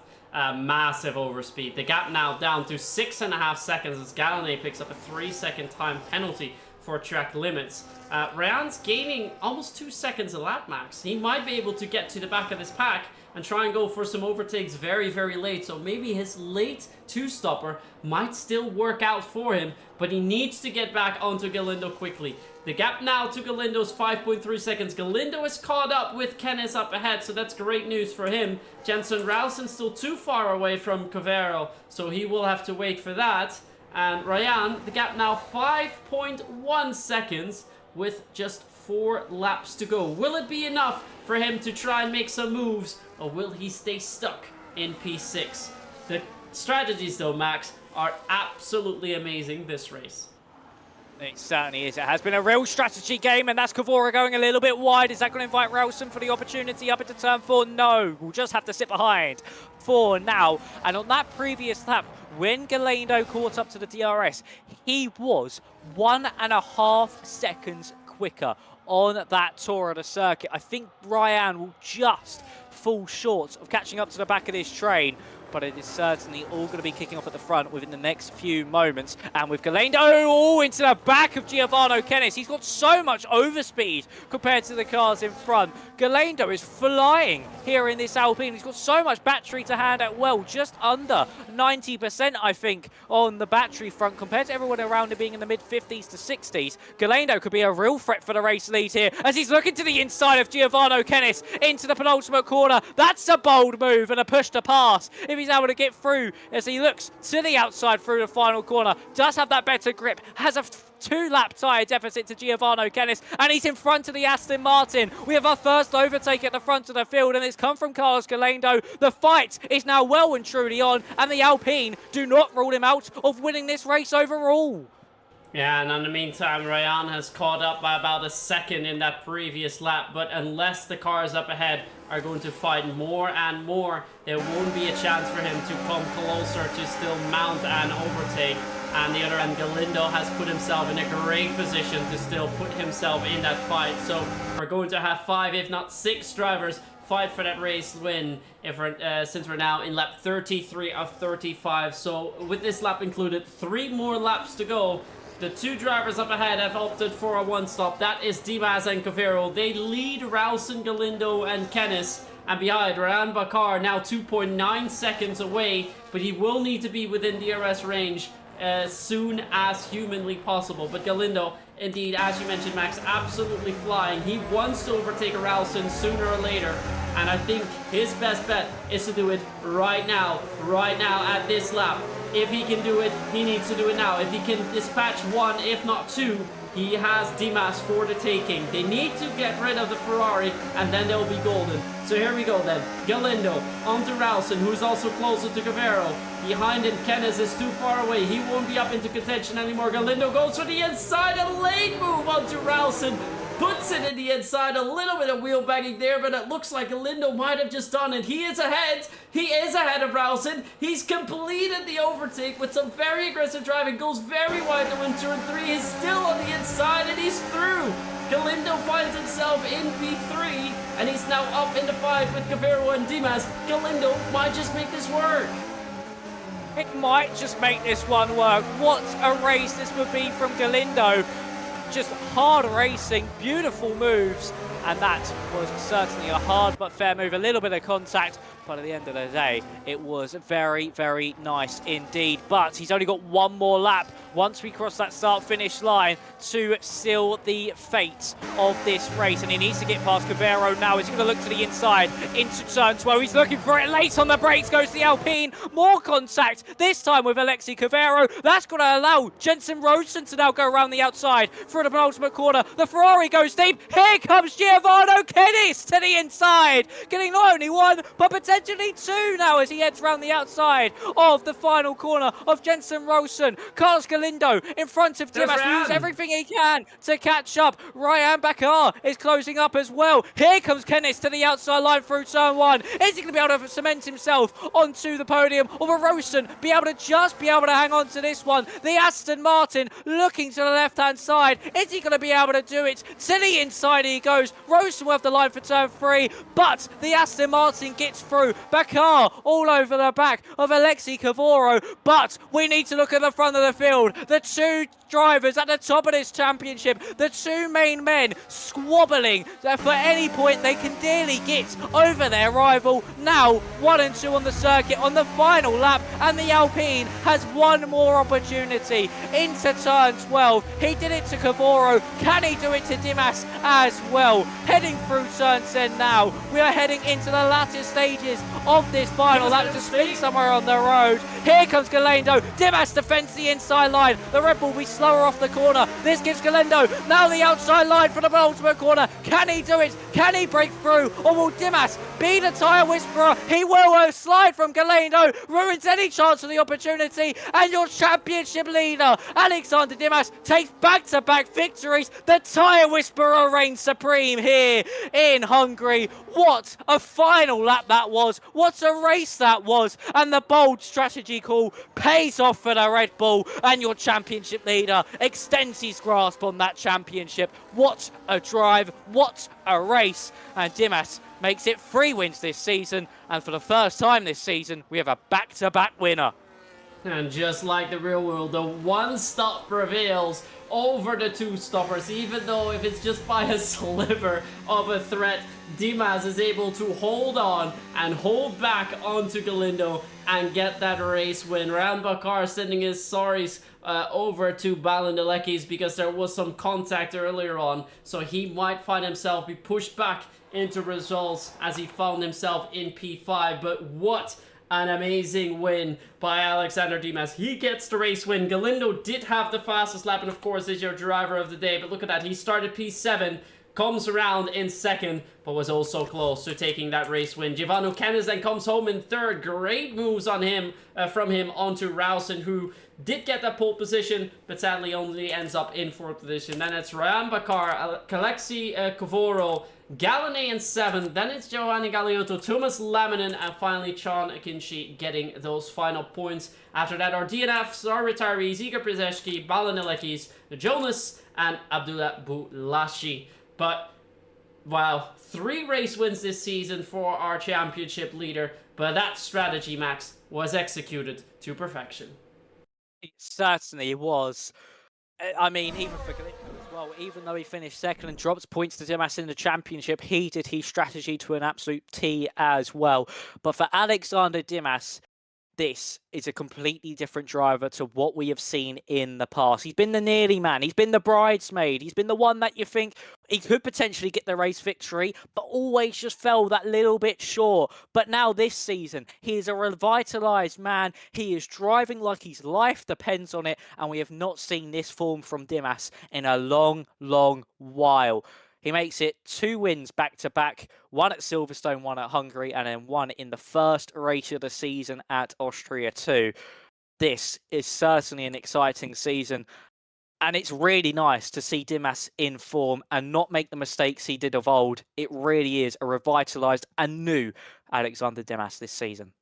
massive overspeed. The gap now down to 6.5 seconds as Gallané picks up a 3-second time penalty for track limits. Ryan's gaining almost 2 seconds a lap, Max. He might be able to get to the back of this pack and try and go for some overtakes very, very late. So maybe his late 2-stopper might still work out for him, but he needs to get back onto Galindo quickly. The gap now to Galindo is 5.3 seconds. Galindo is caught up with Kennis up ahead, so that's great news for him. Jensen Rowson still too far away from Cavero, so he will have to wait for that. And Ryan, the gap now 5.1 seconds with just 4 laps to go. Will it be enough for him to try and make some moves, or will he stay stuck in P6? The strategies though, Max, are absolutely amazing this race. It certainly is. It has been a real strategy game, and that's Cavoro going a little bit wide. Is that going to invite Rowson for the opportunity up into turn 4? No, we'll just have to sit behind for now. And on that previous lap, when Galeno caught up to the DRS, he was 1.5 seconds quicker on that tour of the circuit. I think Ryan will just fall short of catching up to the back of this train. but it is certainly all going to be kicking off at the front within the next few moments. And with Galendo into the back of Giovanni Kennis, he's got so much overspeed compared to the cars in front. Galendo is flying here in this Alpine. He's got so much battery to hand out, well, just under 90%, I think, on the battery front compared to everyone around him being in the mid-50s to 60s. Galendo could be a real threat for the race lead here as he's looking to the inside of Giovanni Kennis into the penultimate corner. That's a bold move and a push to pass if he's able to get through as he looks to the outside through the final corner. Does have that better grip, has a 2-lap tyre deficit to Giovanni Kennis, and he's in front of the Aston Martin. We have our first overtake at the front of the field, and it's come from Carlos Galendo. The fight is now well and truly on, and the Alpine do not rule him out of winning this race overall. Yeah, and in the meantime, Ryan has caught up by about a second in that previous lap, but unless the cars up ahead are going to fight more and more, there won't be a chance for him to come closer to still mount and overtake. And the other end, Galindo has put himself in a great position to still put himself in that fight. So we're going to have 5, if not 6 drivers fight for that race win if since we're now in lap 33 of 35. So with this lap included, 3 more laps to go. The 2 drivers up ahead have opted for a 1-stop. That is Dimas and Cavero. They lead Rowson, Galindo, and Kennis. And behind, Ryan Bakar now 2.9 seconds away, but he will need to be within DRS range as soon as humanly possible. But Galindo, indeed, as you mentioned, Max, absolutely flying. He wants to overtake Rowson sooner or later, and I think his best bet is to do it right now at this lap. If he can do it, he needs to do it now. If he can dispatch 1, if not 2, he has Dimas for the taking. They need to get rid of the Ferrari, and then they'll be golden. So here we go then. Galindo onto Rowson, who's also closer to Cavero. Behind him, Kennis is too far away. He won't be up into contention anymore. Galindo goes for the inside, a late move onto Rowson. Puts it in the inside, a little bit of wheel banging there, but it looks like Galindo might have just done it. He is ahead. He is ahead of Rowson. He's completed the overtake with some very aggressive driving. Goes very wide to win turn 3. He's still on the inside, and he's through. Galindo finds himself in P3, and he's now up into 5 with Cavero and Dimas. Galindo might just make this work. It might just make this one work. What a race this would be from Galindo. Just hard racing, beautiful moves, and that was certainly a hard but fair move. A little bit of contact, but at the end of the day, it was very, very nice indeed. But he's only got 1 more lap once we cross that start-finish line to seal the fate of this race. And he needs to get past Cavero now. He's going to look to the inside into turn 12. He's looking for it. Late on the brakes goes the Alpine. More contact, this time with Alexi Cavero. That's going to allow Jensen Rosen to now go around the outside through the penultimate corner. The Ferrari goes deep. Here comes Giovanni Kennis to the inside, getting not only 1, but potentially 2 now as he heads around the outside of the final corner of Jensen Rosen. Carlos Galindo in front of Dimas, uses everything he can to catch up. Ryan Bakar is closing up as well. Here comes Kennis to the outside line through turn 1. Is he going to be able to cement himself onto the podium, or will Rosen be able to hang on to this one? The Aston Martin looking to the left-hand side. Is he going to be able to do it? To the inside he goes. Rosen will have the line for turn 3, but the Aston Martin gets through. Bakar all over the back of Alexi Cavero, but we need to look at the front of the field. The 2 drivers at the top of this championship, the 2 main men squabbling for any point they can dearly get over their rival. Now 1 and 2 on the circuit on the final lap, and the Alpine has 1 more opportunity into turn 12. He did it to Cavero. Can he do it to Dimas as well? Heading through turn 10 now. We are heading into the latter stages of this final lap to spin somewhere on the road. Here comes Galendo. Dimas defends the inside line. The Red Bull will be slower off the corner. This gives Galendo now the outside line for the penultimate corner. Can he do it? Can he break through? Or will Dimas be the tyre whisperer? He will. Slide from Galendo ruins any chance of the opportunity, and your championship leader Alexander Dimas takes back-to-back victories. The tyre whisperer reigns supreme here in Hungary. What a final lap that was. was. What a race that was. And the bold strategy call pays off for the Red Bull. And your championship leader extends his grasp on that championship. What a drive. What a race. And Dimas makes it 3 wins this season. And for the first time this season, we have a back-to-back winner. And just like the real world, the one stop prevails over the 2 stoppers, even though if it's just by a sliver of a threat, Dimas is able to hold on and hold back onto Galindo and get that race win. Ryan Bakar sending his sorries over to Balandelekis because there was some contact earlier on, so he might find himself be pushed back into results as he found himself in P5. But what an amazing win by Alexander Dimas. He gets the race win. Galindo did have the fastest lap and of course is your driver of the day, but look at that, he started P7, comes around in second, but was also close to taking that race win. Giovanni Kennis then comes home in third. Great moves on him from him onto Rausen, who did get that pole position, but sadly only ends up in 4th position. Then it's Ryan Bakar, Alexei Kovoro, Galanay in 7th, then it's Giovanni Galeotto, Thomas Laminen, and finally Sean Akinci getting those final points. After that, our DNFs, our retirees, Igor Przeszki, Balanelekis, Jonas, and Abdullah Boulashi. But, wow, 3 race wins this season for our championship leader, but that strategy, Max, was executed to perfection. It certainly was. I mean, even for Galindo as well, even though he finished second and dropped points to Dimas in the championship, he did his strategy to an absolute T as well. But for Alexander Dimas, this is a completely different driver to what we have seen in the past. He's been the nearly man. He's been the bridesmaid. He's been the one that you think he could potentially get the race victory, but always just fell that little bit short. But now this season, he is a revitalized man. He is driving like his life depends on it, and we have not seen this form from Dimas in a long, long while. He makes it 2 wins back-to-back, 1 at Silverstone, 1 at Hungary, and then 1 in the first race of the season at Austria 2. This is certainly an exciting season, and it's really nice to see Dimas in form and not make the mistakes he did of old. It really is a revitalised and new Alexander Dimas this season.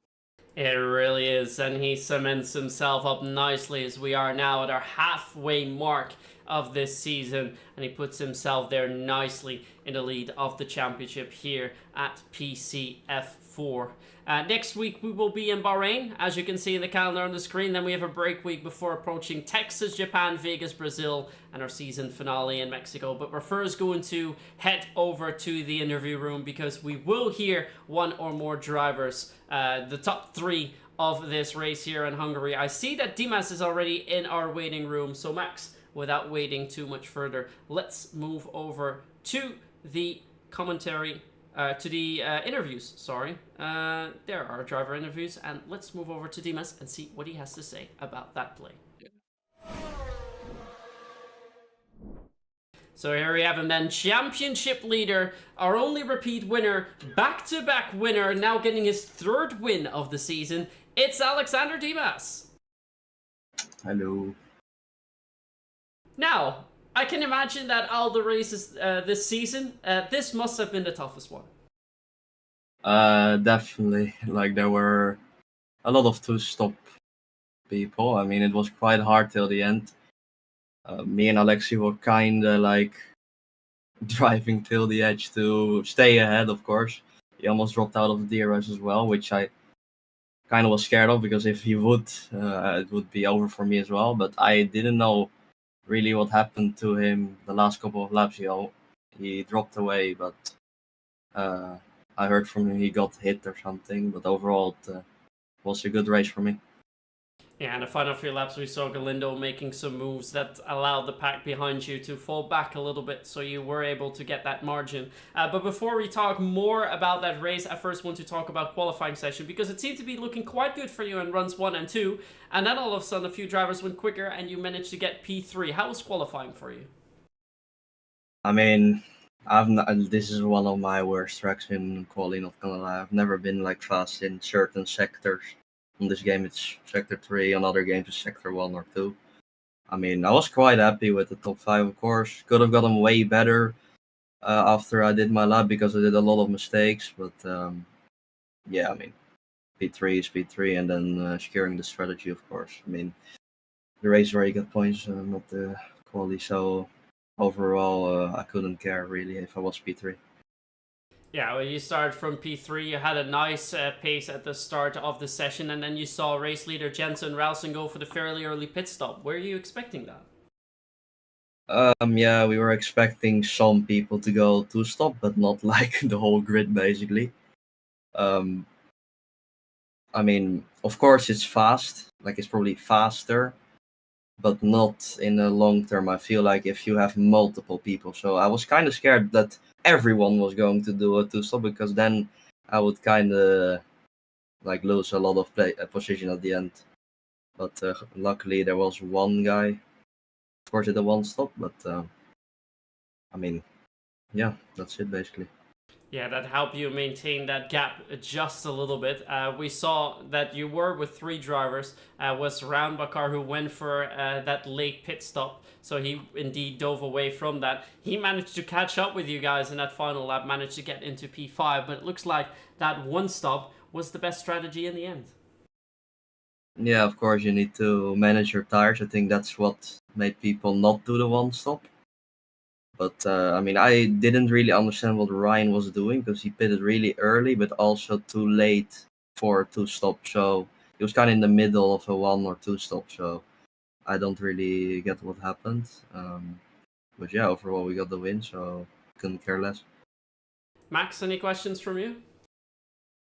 It really is, and he cements himself up nicely as we are now at our halfway mark of this season, and he puts himself there nicely in the lead of the championship here at PCF4. Next week we will be in Bahrain, as you can see in the calendar on the screen. Then we have a break week before approaching Texas, Japan, Vegas, Brazil, and our season finale in Mexico. But we're first going to head over to the interview room because we will hear 1 or more drivers, the top 3 of this race here in Hungary. I see that Dimas is already in our waiting room, so Max, without waiting too much further, let's move over to the commentary, to the interviews, sorry. There are driver interviews, and let's move over to Dimas and see what he has to say about that play. So here we have him then, championship leader, our only repeat winner, back-to-back winner, now getting his 3rd win of the season. It's Alexander Dimas. Hello. Now, I can imagine that all the races this season, this must have been the toughest one. Definitely. Like, there were a lot of 2-stop people. I mean, it was quite hard till the end. Me and Alexi were kinda like driving till the edge to stay ahead, of course. He almost dropped out of the DRS as well, which I kind of was scared of, because if he would, it would be over for me as well. But I didn't know really what happened to him the last couple of laps. He dropped away, but I heard from him he got hit or something. But overall, it was a good race for me. Yeah, in the final 3 laps, we saw Galindo making some moves that allowed the pack behind you to fall back a little bit, so you were able to get that margin. But before we talk more about that race, I first want to talk about qualifying session, because it seemed to be looking quite good for you in runs 1 and 2, and then all of a sudden a few drivers went quicker and you managed to get P3. How was qualifying for you? I mean, this is one of my worst tracks in quali, not gonna lie. I've never been like fast in certain sectors. On this game it's sector 3, on other games it's sector 1 or 2. I mean, I was quite happy with the top 5, of course. Could have gotten way better after I did my lap, because I did a lot of mistakes, but yeah, I mean, P3 is P3, and then securing the strategy, of course. I mean, the race where you get points, not the quality. So overall, I couldn't care really if I was P3. Yeah, well, you started from P3, you had a nice pace at the start of the session, and then you saw race leader Jensen Ralston go for the fairly early pit stop. Were you expecting that? Yeah, we were expecting some people to go to stop, but not like the whole grid basically. Um, I mean, of course it's fast, like it's probably faster, but not in the long term. I feel like if you have multiple people, so I was kind of scared that everyone was going to do a two stop because then I would kind of like lose a lot of position at the end. But luckily there was one guy, of course, at the one stop. But I mean, yeah, that's it basically. Yeah, that helped you maintain that gap just a little bit. We saw that you were with three drivers. Was Round Bakar who went for that late pit stop, so he indeed dove away from that. He managed to catch up with you guys in that final lap, managed to get into P5, but it looks like that one stop was the best strategy in the end. Yeah, of course you need to manage your tires. I think that's what made people not do the one stop. But I mean, I didn't really understand what Ryan was doing because he pitted really early, but also too late for a two stop. So he was kind of in the middle of a one or two stop. So I don't really get what happened. But yeah, overall we got the win, so couldn't care less. Max, any questions from you?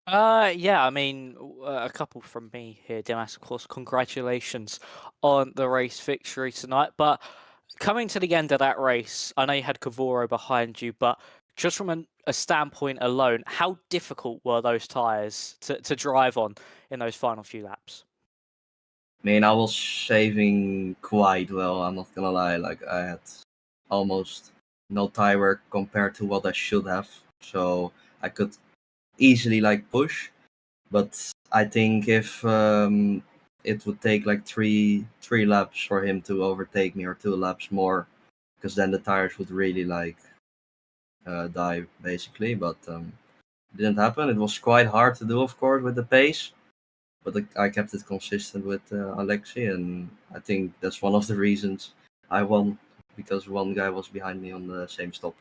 Yeah, I mean, a couple from me here, Dimas. Of course, congratulations on the race victory tonight. But coming to the end of that race, I know you had Cavoro behind you, but just from a standpoint alone, how difficult were those tyres to drive on in those final few laps? I mean, I was saving quite well. I'm not gonna lie. Like I had almost no tire wear compared to what I should have, so I could easily like push. But I think if it would take like three laps for him to overtake me or 2 laps more, because then the tires would really like die basically. But it didn't happen. It was quite hard to do, of course, with the pace. But I kept it consistent with Alexei, and I think that's one of the reasons I won because one guy was behind me on the same stop.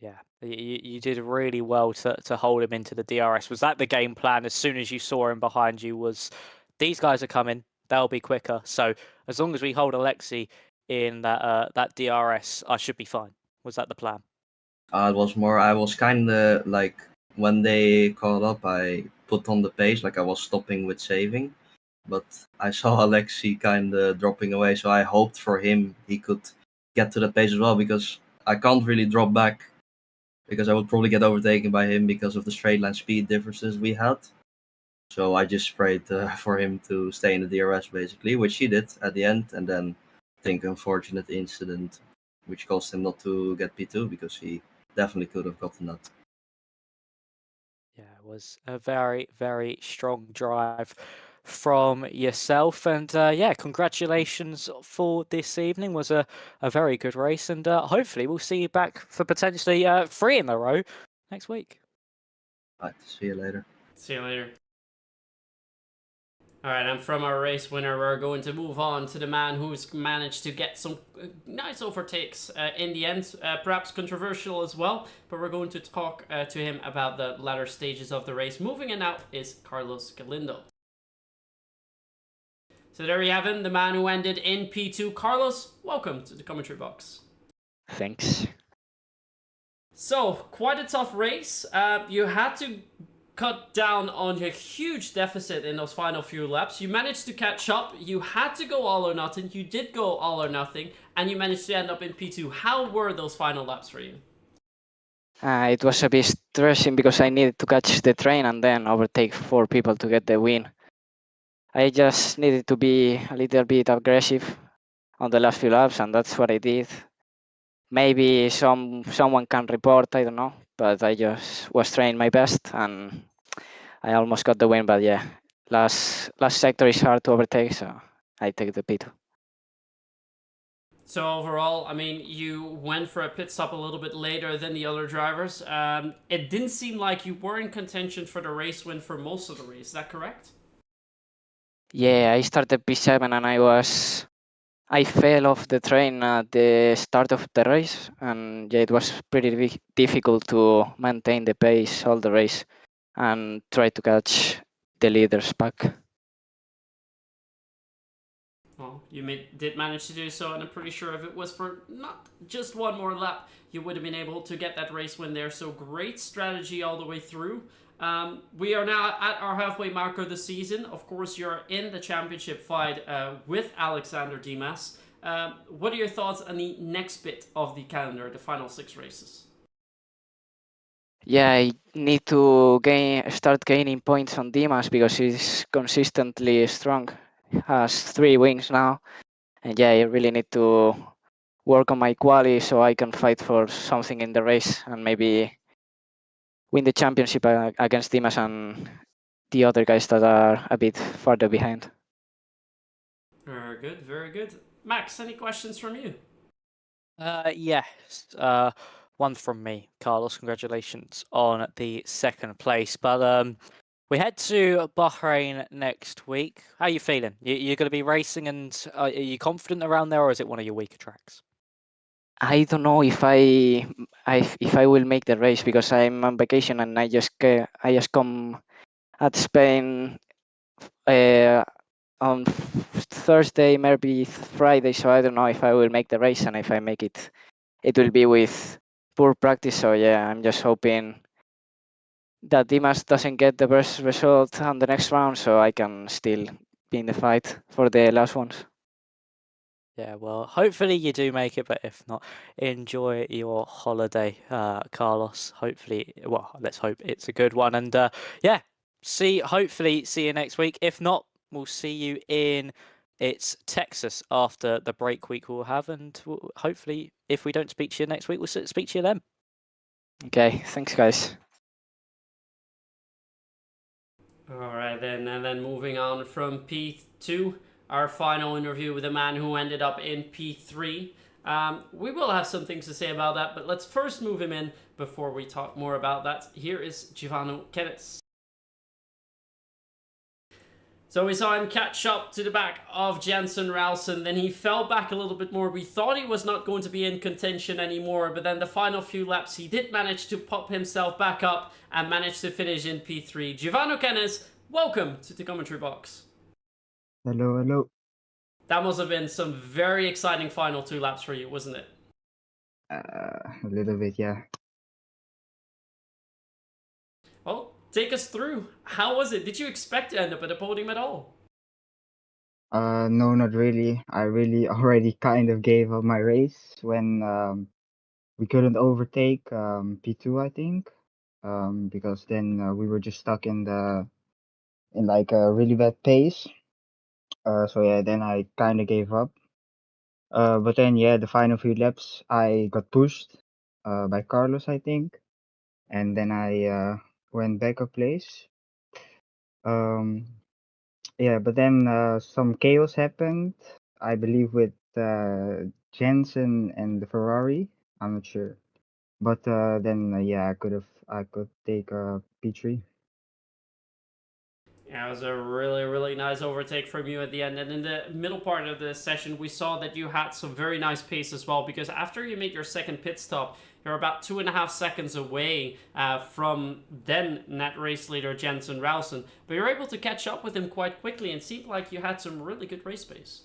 Yeah, you did really well to hold him into the DRS. Was that the game plan as soon as you saw him behind you? Was these guys are coming, they'll be quicker. So as long as we hold Alexei in that DRS, I should be fine. Was that the plan? It was more. I was kind of like when they caught up, I put on the pace, like I was stopping with saving, but I saw Alexei kind of dropping away, so I hoped for him he could get to the pace as well because I can't really drop back because I would probably get overtaken by him because of the straight line speed differences we had. So I just sprayed for him to stay in the DRS basically, which he did at the end, and then I think unfortunate incident which caused him not to get P2 because he definitely could have gotten that. Yeah, it was a very, very strong drive from yourself. And yeah, congratulations for this evening. Was a very good race. And hopefully we'll see you back for potentially 3 in a row next week. Right, see you later. See you later. Alright, and from our race winner, we're going to move on to the man who's managed to get some nice overtakes in the end, perhaps controversial as well, but we're going to talk to him about the latter stages of the race. Moving in now is Carlos Galindo. So there you have him, the man who ended in P2. Carlos, welcome to the commentary box. Thanks. So, quite a tough race. You had to cut down on your huge deficit in those final few laps. You managed to catch up. You had to go all or nothing. You did go all or nothing, and you managed to end up in P2. How were those final laps for you? It was a bit stressing because I needed to catch the train and then overtake 4 people to get the win. I just needed to be a little bit aggressive on the last few laps, and that's what I did. Maybe someone can report, I don't know, but I just was trying my best and I almost got the win. But yeah, last sector is hard to overtake, so I take the P2. So overall, I mean, you went for a pit stop a little bit later than the other drivers. It didn't seem like you were in contention for the race win for most of the race. Is that correct? Yeah, I started P7 and I fell off the train at the start of the race, and yeah, it was pretty difficult to maintain the pace all the race and try to catch the leaders back. Well, you did manage to do so, and I'm pretty sure if it was for not just one more lap, you would have been able to get that race win there. So great strategy all the way through. We are now at our halfway mark of the season. Of course, you're in the championship fight with Alexander Dimas. What are your thoughts on the next bit of the calendar, the final 6 races? Yeah, I need to start gaining points on Dimas because he's consistently strong. He has 3 wins now, and yeah, I really need to work on my quali so I can fight for something in the race and maybe win the championship against Dimas and the other guys that are a bit farther behind. Very good, very good. Max, any questions from you? Yes. One from me, Carlos. Congratulations on the second place. But we head to Bahrain next week. How are you feeling? You're going to be racing, and are you confident around there, or is it one of your weaker tracks? I don't know if I will make the race because I'm on vacation and I just come at Spain on Thursday, maybe Friday. So I don't know if I will make the race, and if I make it, it will be with poor practice. So yeah, I'm just hoping that Dimas doesn't get the best result on the next round, so I can still be in the fight for the last ones. Yeah, well, hopefully you do make it, but if not, enjoy your holiday, Carlos. Hopefully, well, let's hope it's a good one. And yeah, hopefully see you next week. If not, we'll see you in it's Texas after the break week we'll have, and hopefully, if we don't speak to you next week, we'll speak to you then. Okay, thanks, guys. All right, then, and then moving on from P2, our final interview with a man who ended up in P3. We will have some things to say about that, but let's first move him in before we talk more about that. Here is Giovanni Kennis. So we saw him catch up to the back of Jensen Ralston, then he fell back a little bit more. We thought he was not going to be in contention anymore, but then the final few laps he did manage to pop himself back up and managed to finish in P3. Giovanni Kennis, welcome to the commentary box. Hello, hello. That must have been some very exciting final 2 laps for you, wasn't it? A little bit, yeah. Well, take us through. How was it? Did you expect to end up at the podium at all? No, not really. I really already kind of gave up my race when we couldn't overtake P2, I think, because then we were just stuck in like a really bad pace. So yeah, then I kind of gave up. But then yeah, the final few laps I got pushed by Carlos, I think, and then I went back a place. Um, Yeah, but then some chaos happened, I believe, with Jensen and the Ferrari. I'm not sure, but then yeah, I could take P3. Yeah, it was a really, really nice overtake from you at the end. And in the middle part of the session, we saw that you had some very nice pace as well, because after you made your second pit stop, you're about 2.5 seconds away from then net race leader Jensen Ralston. But you're able to catch up with him quite quickly and seemed like you had some really good race pace.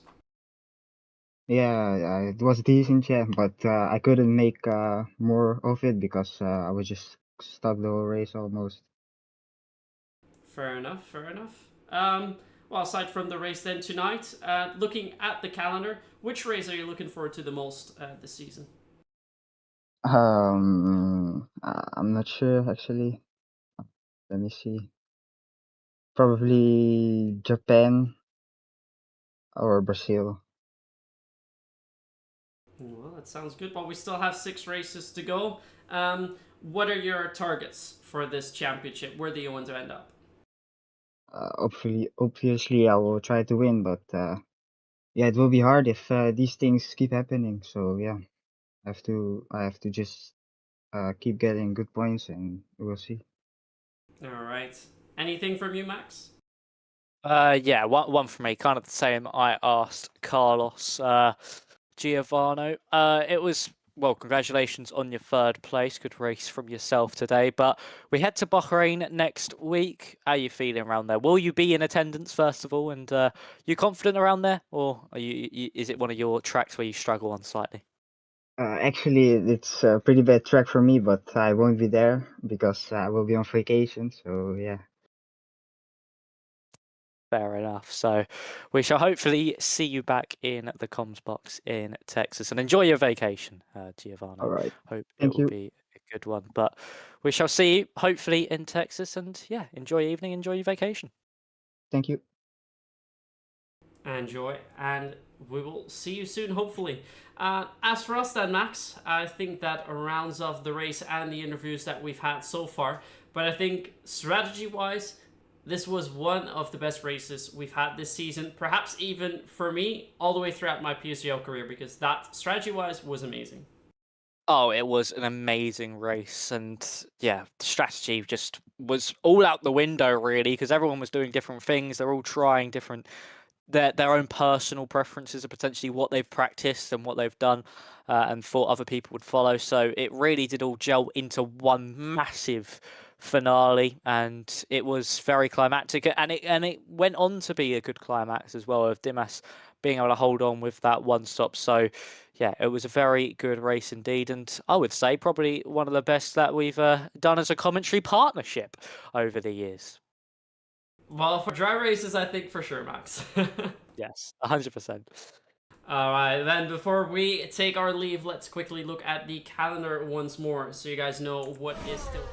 Yeah, it was decent, yeah, but I couldn't make more of it because I was just stuck the whole race almost. Fair enough, fair enough. Well, aside from the race then tonight, looking at the calendar, which race are you looking forward to the most this season? I'm not sure actually. Let me see. Probably Japan or Brazil. Well, that sounds good. But we still have 6 races to go. What are your targets for this championship? Where do you want to end up? Obviously, I will try to win, but yeah, it will be hard if these things keep happening. So yeah, I have to just keep getting good points, and we'll see. All right. Anything from you, Max? Yeah, one for me, kind of the same. I asked Carlos Giovanno. It was, well, congratulations on your third place. Good race from yourself today. But we head to Bahrain next week. How are you feeling around there? Will you be in attendance first of all? And you confident around there, or are is it one of your tracks where you struggle on slightly? Actually, it's a pretty bad track for me, but I won't be there because I will be on vacation. So yeah. Fair enough. So we shall hopefully see you back in the comms box in Texas, and enjoy your vacation, Giovanni. All right. Hope it Thank will you. be a good one. But we shall see you hopefully in Texas, and yeah, enjoy your evening, enjoy your vacation. Thank you. Enjoy, and we will see you soon, hopefully. As for us then, Max, I think that rounds off the race and the interviews that we've had so far. But I think strategy-wise, this was one of the best races we've had this season. Perhaps even, for me, all the way throughout my PSGL career, because that, strategy-wise, was amazing. Oh, it was an amazing race, and yeah, the strategy just was all out the window, really, because everyone was doing different things. They're all trying different their own personal preferences are potentially what they've practiced and what they've done and thought other people would follow. So it really did all gel into one massive finale, and it was very climactic, and it went on to be a good climax as well, of Dimas being able to hold on with that one stop. So yeah, it was a very good race indeed, and I would say probably one of the best that we've done as a commentary partnership over the years. Well, for dry races, I think for sure, Max. Yes, 100%. Alright, then before we take our leave, let's quickly look at the calendar once more so you guys know what is still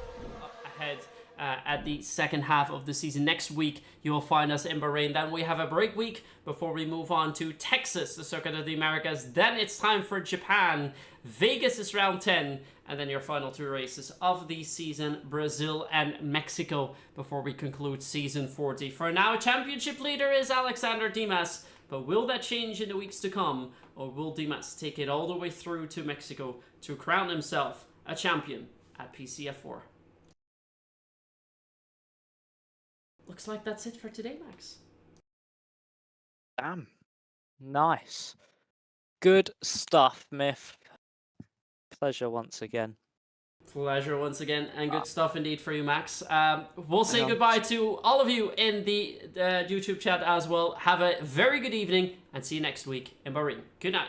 up ahead at the second half of the season. Next week, you will find us in Bahrain. Then we have a break week before we move on to Texas, the Circuit of the Americas. Then it's time for Japan. Vegas is round 10. And then your final two races of the season, Brazil and Mexico, before we conclude season 40. For now, championship leader is Alexander Dimas. But will that change in the weeks to come? Or will Dimas take it all the way through to Mexico to crown himself a champion at PCF4? Looks like that's it for today, Max. Damn. Nice. Good stuff, Myth. Pleasure once again. Pleasure once again, and good stuff indeed for you, Max. We'll say Hang on. goodbye to all of you in the YouTube chat as well. Have a very good evening, and see you next week in Bahrain. Good night.